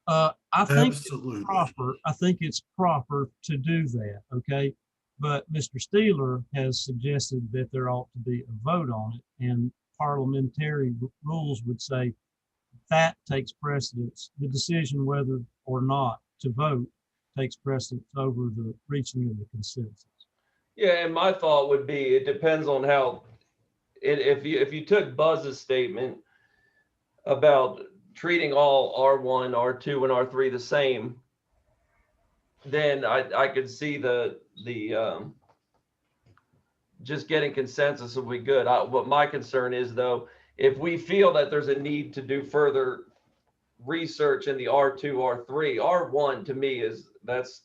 Speaker 1: I think
Speaker 9: Absolutely.
Speaker 1: I think it's proper to do that, okay? But Mr. Steeler has suggested that there ought to be a vote on it, and parliamentary rules would say that takes precedence. The decision whether or not to vote takes precedence over the reaching of the consensus.
Speaker 3: Yeah, and my thought would be, it depends on how, if you took Buzz's statement about treating all R1, R2, and R3 the same, then I could see the just getting consensus would be good. What my concern is, though, if we feel that there's a need to do further research in the R2, R3, R1 to me that's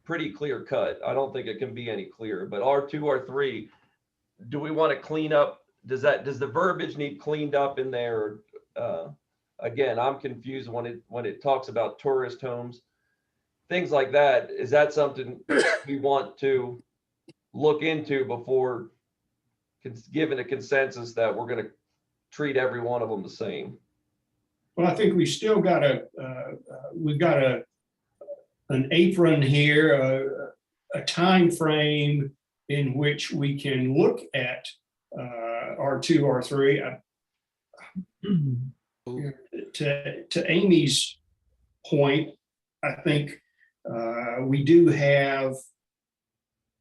Speaker 3: pretty clear cut. I don't think it can be any clearer, but R2, R3, do we want to clean up? Does the verbiage need cleaned up in there? Again, I'm confused when it talks about tourist homes, things like that. Is that something we want to look into before giving a consensus that we're going to treat every one of them the same?
Speaker 5: Well, I think we still got we've got an apron here, a time frame in which we can look at R2, R3. To Amy's point, I think we do have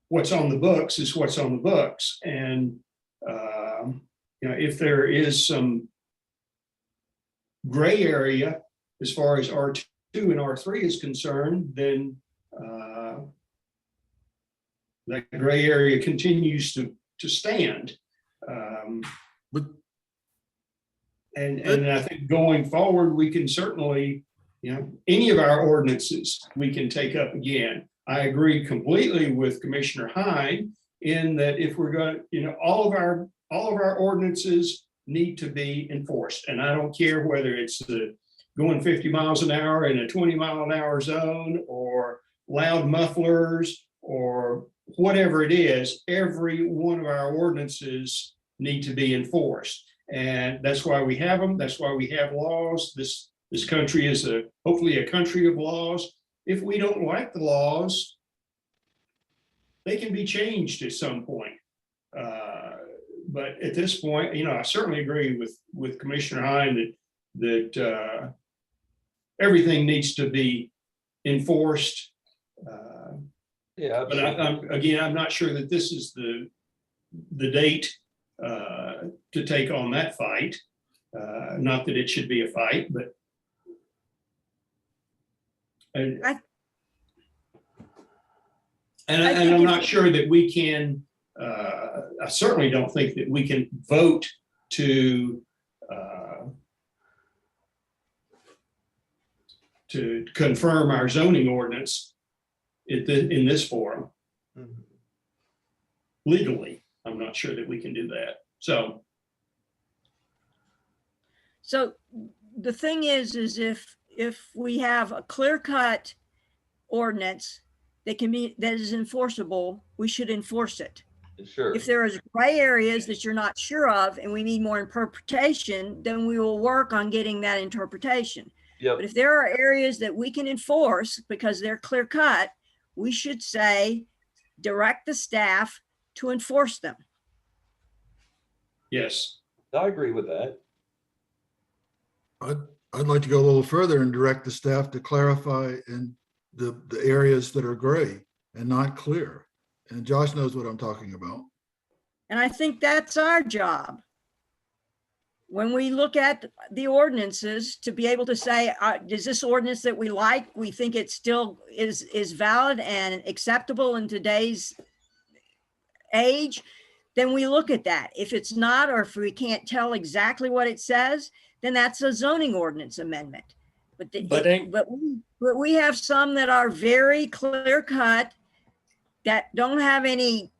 Speaker 5: what's on the books is what's on the books, and if there is some gray area as far as R2 and R3 is concerned, then that gray area continues to stand.
Speaker 9: But
Speaker 5: and I think going forward, we can certainly, any of our ordinances we can take up again. I agree completely with Commissioner Hine in that if we're going to, all of our ordinances need to be enforced. And I don't care whether it's going 50 miles an hour in a 20-mile-an-hour zone, or loud mufflers, or whatever it is. Every one of our ordinances need to be enforced. And that's why we have them. That's why we have laws. This This country is hopefully a country of laws. If we don't like the laws, they can be changed at some point. But at this point, I certainly agree with Commissioner Hine that everything needs to be enforced.
Speaker 3: Yeah,
Speaker 5: But I'm not sure that this is the date to take on that fight. Not that it should be a fight, but
Speaker 7: I
Speaker 5: and
Speaker 7: think
Speaker 5: I'm
Speaker 7: if-
Speaker 5: not sure that we can, I certainly don't think that we can vote to confirm our zoning ordinance in this forum legally. I'm not sure that we can do that. So
Speaker 7: the thing is if we have a clear-cut ordinance that is enforceable, we should enforce it.
Speaker 3: sure.
Speaker 7: If there is gray areas that you're not sure of and we need more interpretation, then we will work on getting that interpretation.
Speaker 3: Yep.
Speaker 7: But if there are areas that we can enforce because they're clear cut, we should say, direct the staff to enforce them.
Speaker 5: yes,
Speaker 3: I agree with that.
Speaker 9: I'd like to go a little further and direct the staff to clarify in the areas that are gray and not clear. And Josh knows what I'm talking about.
Speaker 7: And I think that's our job. When we look at the ordinances, to be able to say, is this ordinance that we like, we think it still is valid and acceptable in today's age, then we look at that. If it's not, or if we can't tell exactly what it says, then that's a zoning ordinance amendment. But we have some that are very clear cut, that don't have any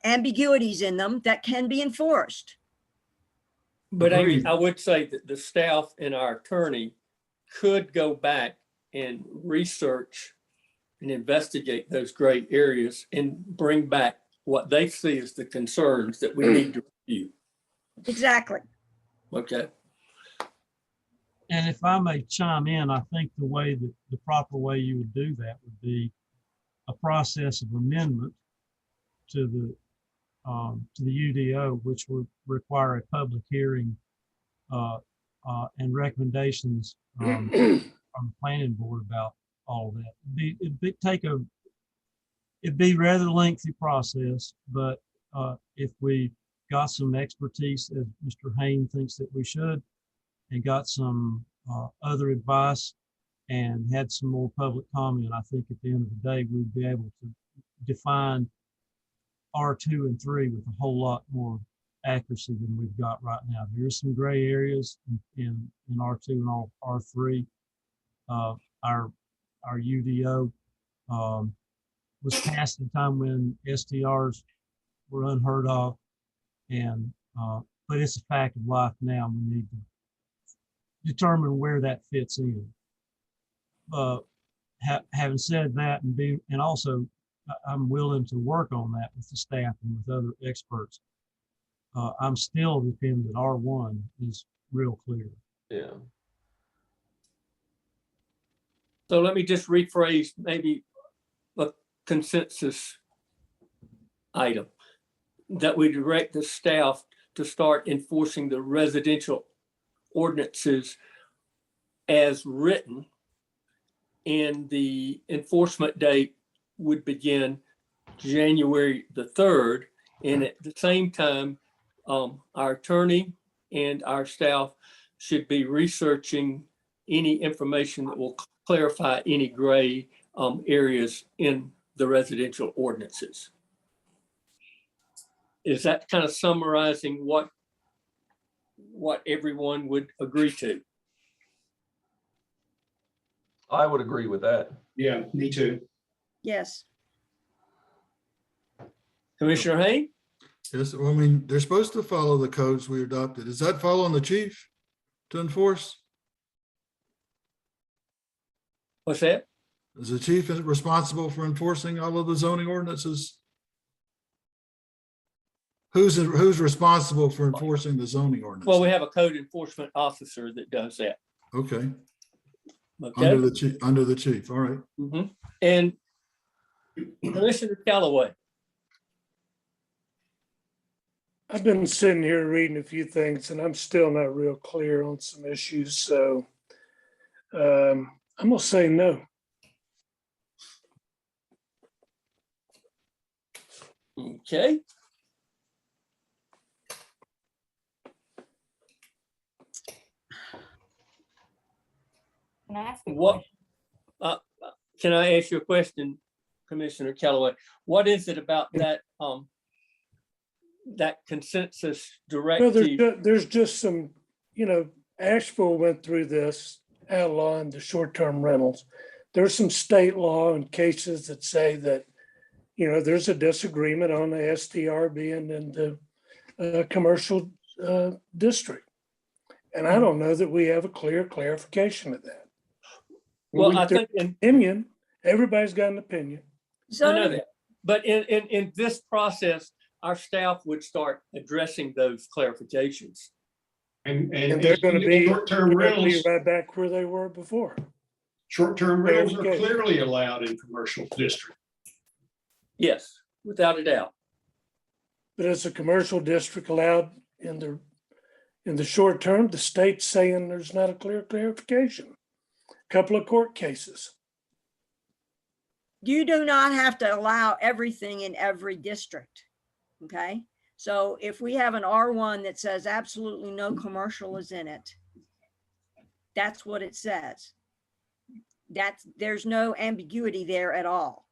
Speaker 7: ambiguities in them, that can be enforced.
Speaker 6: But Amy,
Speaker 1: Agreed.
Speaker 6: I would say that the staff and our attorney could go back and research and investigate those gray areas and bring back what they see as the concerns that we need to review.
Speaker 7: Exactly.
Speaker 6: Okay.
Speaker 1: And if I may chime in, I think the proper way you would do that would be a process of amendment to the UDO, which would require a public hearing and recommendations from the planning board about all of that. It'd be rather lengthy process, but if we got some expertise, as Mr. Hayne thinks that we should, and got some other advice and had some more public comment, I think at the end of the day, we'd be able to define R2 and 3 with a whole lot more accuracy than we've got right now. There's some gray areas in R2 and R3. Our UDO was passed at a time when STRs were unheard of, and but it's a fact of life now. We need to determine where that fits in. Having said that, and also I'm willing to work on that with the staff and with other experts. I'm still of the opinion that R1 is real clear.
Speaker 3: Yeah.
Speaker 6: So let me just rephrase maybe a consensus item, that we direct the staff to start enforcing the residential ordinances as written, and the enforcement date would begin January the 3rd. And at the same time, our attorney and our staff should be researching any information that will clarify any gray areas in the residential ordinances. Is that kind of summarizing what everyone would agree to?
Speaker 3: I would agree with that.
Speaker 5: yeah, me too.
Speaker 7: Yes.
Speaker 6: Commissioner Hayne?
Speaker 9: Yes, well, I mean, they're supposed to follow the codes we adopted. Is that following the chief to enforce?
Speaker 6: What's that?
Speaker 9: Is the chief responsible for enforcing all of the zoning ordinances? who's responsible for enforcing the zoning ordinance?
Speaker 6: Well, we have a code enforcement officer that does that.
Speaker 9: Okay,
Speaker 6: Okay.
Speaker 9: under the chief, all right.
Speaker 6: Mhm. And Commissioner Callaway.
Speaker 4: I've been sitting here reading a few things and I'm still not real clear on some issues, so I'm gonna say no.
Speaker 6: Okay.
Speaker 10: Can I ask a
Speaker 6: What,
Speaker 10: question?
Speaker 6: can I ask you a question, Commissioner Callaway? What is it about that, that consensus
Speaker 4: No,
Speaker 6: directive?
Speaker 4: there's just some, Asheville went through this outlawing the short-term rentals. There's some state law and cases that say that, there's a disagreement on the STR being in the commercial district. And I don't know that we have a clear clarification of that.
Speaker 6: Well, I think
Speaker 4: Opinion, everybody's got an opinion.
Speaker 6: I know that, but in this process, our staff would start addressing those clarifications.
Speaker 5: And
Speaker 4: they're going to be
Speaker 5: short-term rentals,
Speaker 4: right back where they were before.
Speaker 5: short-term rentals are
Speaker 4: Okay.
Speaker 5: clearly allowed in commercial district.
Speaker 6: Yes, without a doubt.
Speaker 4: But is a commercial district allowed in the short term? The state's saying there's not a clear clarification. Couple of court cases.
Speaker 7: You do not have to allow everything in every district. Okay. So if we have an R1 that says absolutely no commercial is in it, that's what it says. There's no ambiguity there at all.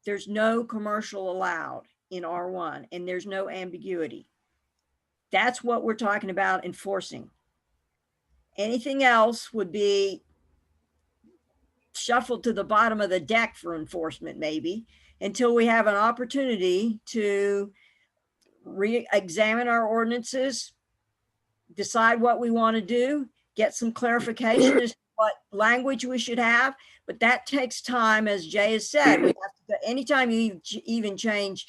Speaker 7: There's no commercial allowed in R1 and there's no ambiguity. That's what we're talking about enforcing. Anything else would be shuffled to the bottom of the deck for enforcement, maybe, until we have an opportunity to re-examine our ordinances, decide what we want to do, get some clarification as to what language we should have. But that takes time, as Jay has said. We have to, anytime you even change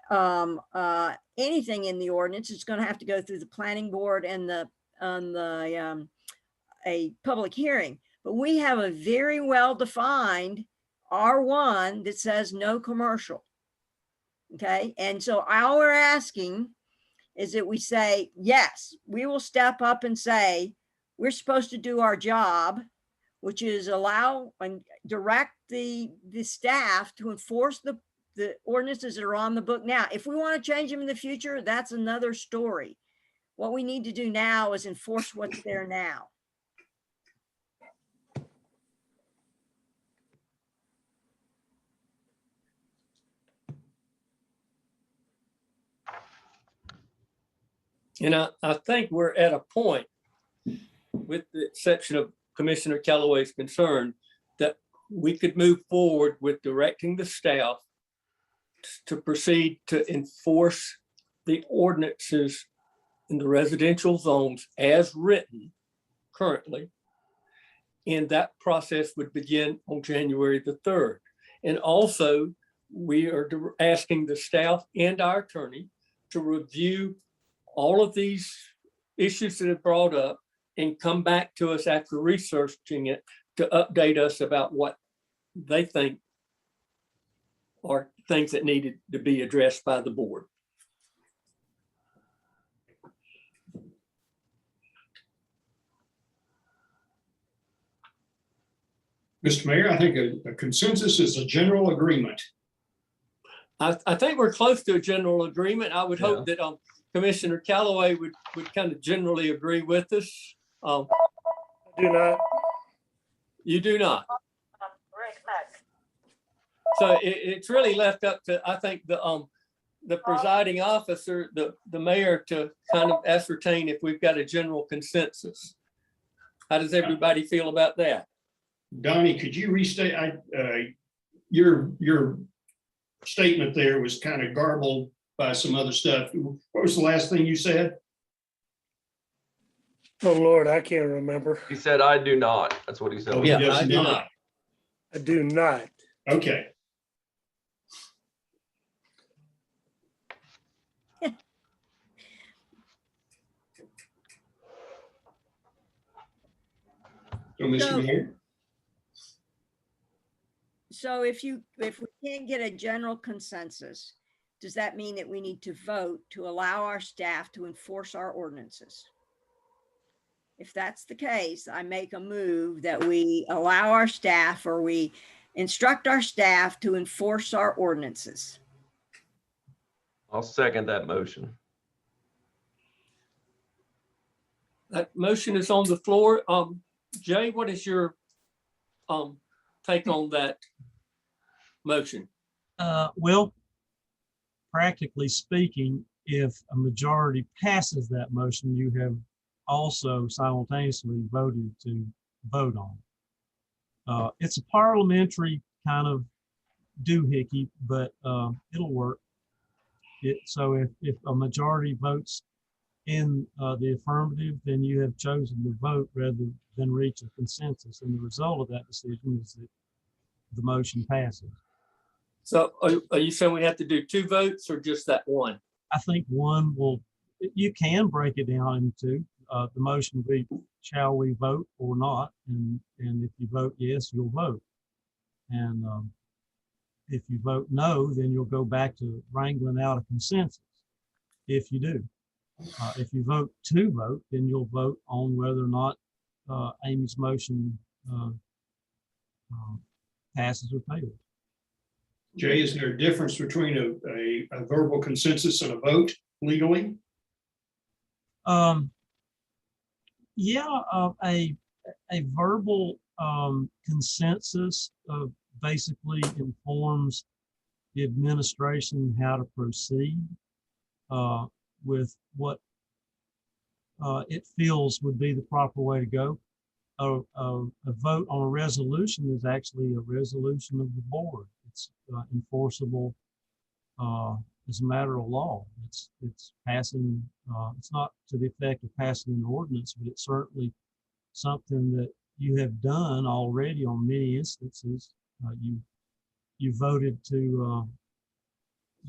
Speaker 7: anything in the ordinance, it's going to have to go through the planning board and a public hearing. But we have a very well-defined R1 that says no commercial. Okay, and so all we're asking is that we say, yes, we will step up and say, we're supposed to do our job, which is allow and direct the staff to enforce the ordinances that are on the book now. If we want to change them in the future, that's another story. What we need to do now is enforce what's there now.
Speaker 6: And I think we're at a point, with the exception of Commissioner Callaway's concern, that we could move forward with directing the staff to proceed to enforce the ordinances in the residential zones as written currently. And that process would begin on January the 3rd. And also, we are asking the staff and our attorney to review all of these issues that have brought up and come back to us after researching it to update us about what they think are things that needed to be addressed by the board.
Speaker 5: Mr. Mayor, I think a consensus is a general agreement.
Speaker 6: I think we're close to a general agreement. I would hope that Commissioner Callaway would kind of generally agree with us.
Speaker 4: Do not.
Speaker 6: You do not. So it's really left up to, I think, the presiding officer, the mayor, to kind of ascertain if we've got a general consensus. How does everybody feel about that?
Speaker 5: Donnie, could you restate, your statement there was kind of garbled by some other stuff. What was the last thing you said?
Speaker 4: Oh, Lord, I can't remember.
Speaker 3: He said, I do not. That's what he said.
Speaker 5: Oh,
Speaker 6: Yeah,
Speaker 5: he does
Speaker 6: I do not.
Speaker 4: I do not.
Speaker 5: Okay. Commissioner Mayor?
Speaker 7: So if we can't get a general consensus, does that mean that we need to vote to allow our staff to enforce our ordinances? If that's the case, I make a move that we allow our staff, or we instruct our staff to enforce our ordinances.
Speaker 3: I'll second that motion.
Speaker 6: That motion is on the floor. Jay, what is your take on that motion?
Speaker 1: Well, practically speaking, if a majority passes that motion, you have also simultaneously voted to vote on. It's a parliamentary kind of doohickey, but it'll work. So if a majority votes in the affirmative, then you have chosen to vote rather than reach a consensus. And the result of that decision is that the motion passes.
Speaker 6: So are you saying we have to do 2 votes or just that one?
Speaker 1: I think one will, you can break it down into the motion will be, shall we vote or not? And if you vote yes, you'll vote. And if you vote no, then you'll go back to wrangling out a consensus. If you do. If you vote to vote, then you'll vote on whether or not Amy's motion passes or fails.
Speaker 5: Jay, is there a difference between a verbal consensus and a vote legally?
Speaker 1: Yeah, a verbal consensus basically informs the administration how to proceed with what it feels would be the proper way to go. A vote on a resolution is actually a resolution of the board. It's enforceable as a matter of law. It's passing, it's not to the effect of passing an ordinance, but it's certainly something that you have done already on many instances. You voted to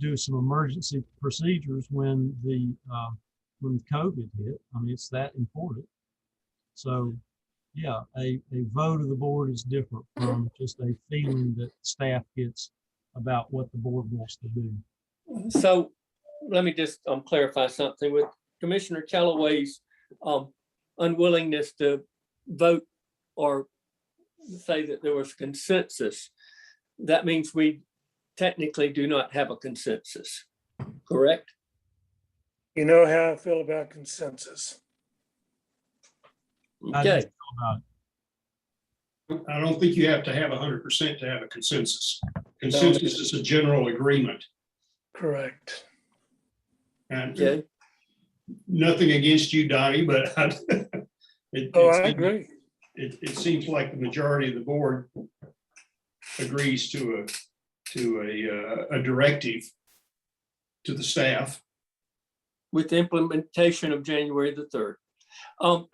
Speaker 1: do some emergency procedures when COVID hit. I mean, it's that important. So yeah, a vote of the board is different from just a feeling that staff gets about what the board wants to do.
Speaker 6: So let me just clarify something with Commissioner Callaway's unwillingness to vote or say that there was consensus. That means we technically do not have a consensus, correct?
Speaker 4: You know how I feel about consensus.
Speaker 1: How do you
Speaker 6: Okay,
Speaker 1: feel about it?
Speaker 5: I don't think you have to have 100% to have a consensus. Consensus is a general agreement.
Speaker 4: Correct.
Speaker 5: And
Speaker 6: okay.
Speaker 5: nothing against you, Donnie, but
Speaker 4: I agree.
Speaker 5: It seems like the majority of the board agrees to a directive to the staff.
Speaker 6: With the implementation of January the 3rd.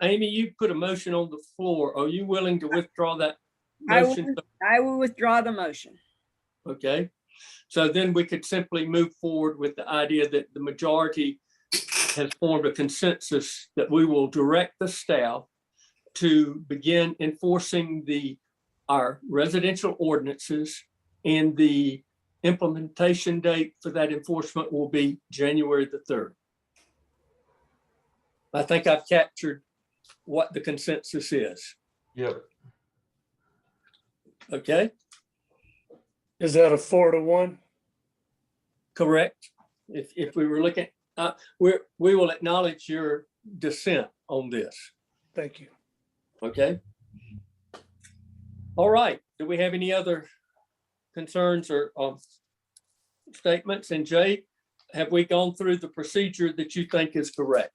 Speaker 6: Amy, you put a motion on the floor. Are you willing to withdraw that motion?
Speaker 7: I will withdraw the motion.
Speaker 6: Okay, so then we could simply move forward with the idea that the majority has formed a consensus that we will direct the staff to begin enforcing our residential ordinances, and the implementation date for that enforcement will be January the 3rd. I think I've captured what the consensus is.
Speaker 3: Yep.
Speaker 6: Okay,
Speaker 4: Is that a 4-1?
Speaker 6: correct. If we were looking, we will acknowledge your dissent on this.
Speaker 4: Thank you.
Speaker 6: Okay. All right. Do we have any other concerns or statements? And Jay, have we gone through the procedure that you think is correct?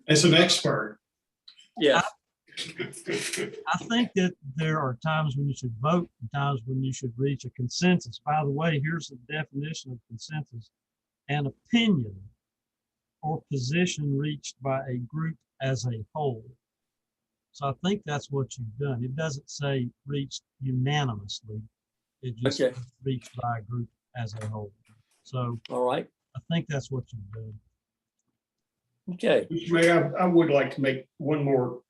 Speaker 5: As an expert.
Speaker 6: Yes.
Speaker 1: I think that there are times when you should vote and times when you should reach a consensus. By the way, here's the definition of consensus: an opinion or position reached by a group as a whole. So I think that's what you've done. It doesn't say reached unanimously. It just
Speaker 6: Okay.
Speaker 1: reached by a group as a whole. So
Speaker 6: All right.
Speaker 1: I think that's what you've done.
Speaker 6: Okay,
Speaker 5: Mr. Mayor, I would like to make one more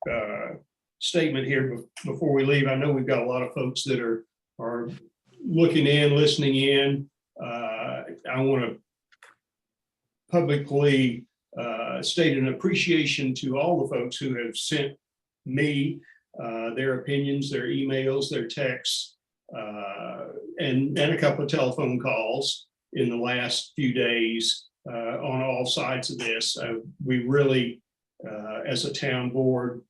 Speaker 5: statement here before we leave. I know we've got a lot of folks that are looking in, listening in. I want to publicly state an appreciation to all the folks who have sent me their opinions, their emails, their texts, and a couple of telephone calls in the last few days on all sides of this. We really, as a town board,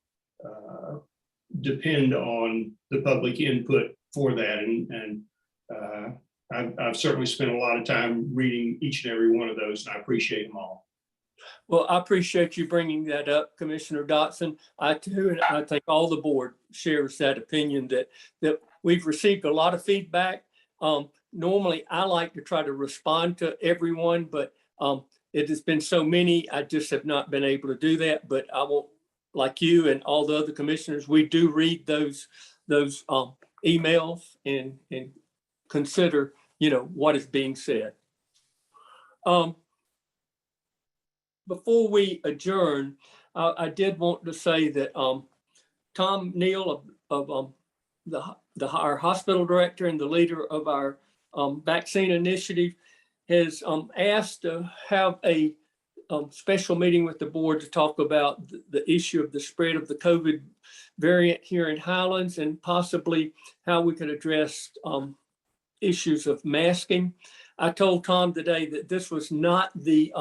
Speaker 5: depend on the public input for that. And I've certainly spent a lot of time reading each and every one of those, and I appreciate them all.
Speaker 6: well, I appreciate you bringing that up, Commissioner Dotson. I too, and I think all the board shares that opinion that we've received a lot of feedback. Normally, I like to try to respond to everyone, but it has been so many, I just have not been able to do that. But I won't, like you and all the other commissioners, we do read those emails and consider, what is being said. Before we adjourn, I did want to say that Tom Neal of our hospital director and the leader of our vaccine initiative has asked to have a special meeting with the board to talk about the issue of the spread of the COVID variant here in Highlands and possibly how we could address issues of masking. I told Tom today that this was not the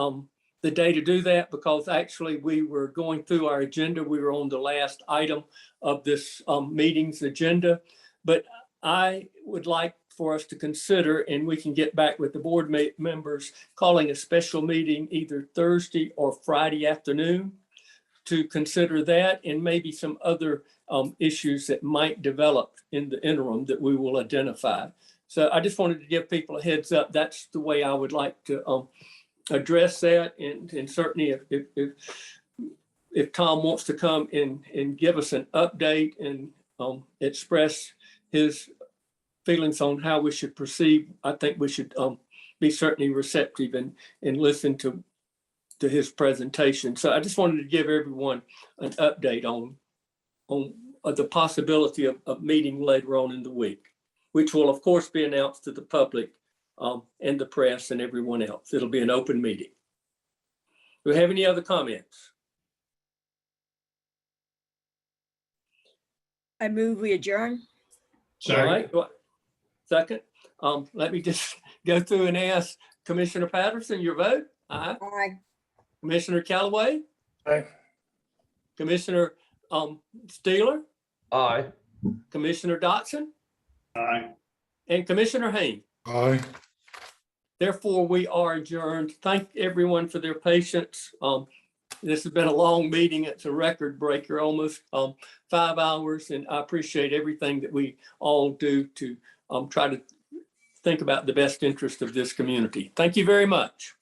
Speaker 6: day to do that because actually we were going through our agenda. We were on the last item of this meeting's agenda, but I would like for us to consider, and we can get back with the board members, calling a special meeting either Thursday or Friday afternoon to consider that and maybe some other issues that might develop in the interim that we will identify. So I just wanted to give people a heads up. That's the way I would like to address that. And certainly if Tom wants to come and give us an update and express his feelings on how we should proceed, I think we should be certainly receptive and listen to his presentation. So I just wanted to give everyone an update on the possibility of meeting later on in the week, which will of course be announced to the public and the press and everyone else. It'll be an open meeting. Do we have any other comments?
Speaker 7: I move we adjourn.
Speaker 6: All right. Second, let me just go through and ask Commissioner Patterson, your vote? Aye.
Speaker 7: Aye.
Speaker 6: Commissioner Callaway?
Speaker 4: Aye.
Speaker 6: Commissioner Steeler?
Speaker 3: Aye.
Speaker 6: Commissioner Dotson?
Speaker 5: Aye.
Speaker 6: And Commissioner Haynes?
Speaker 9: Aye.
Speaker 6: Therefore, we are adjourned. Thank everyone for their patience. This has been a long meeting. It's a record breaker, almost 5 hours. And I appreciate everything that we all do to try to think about the best interest of this community. Thank you very much.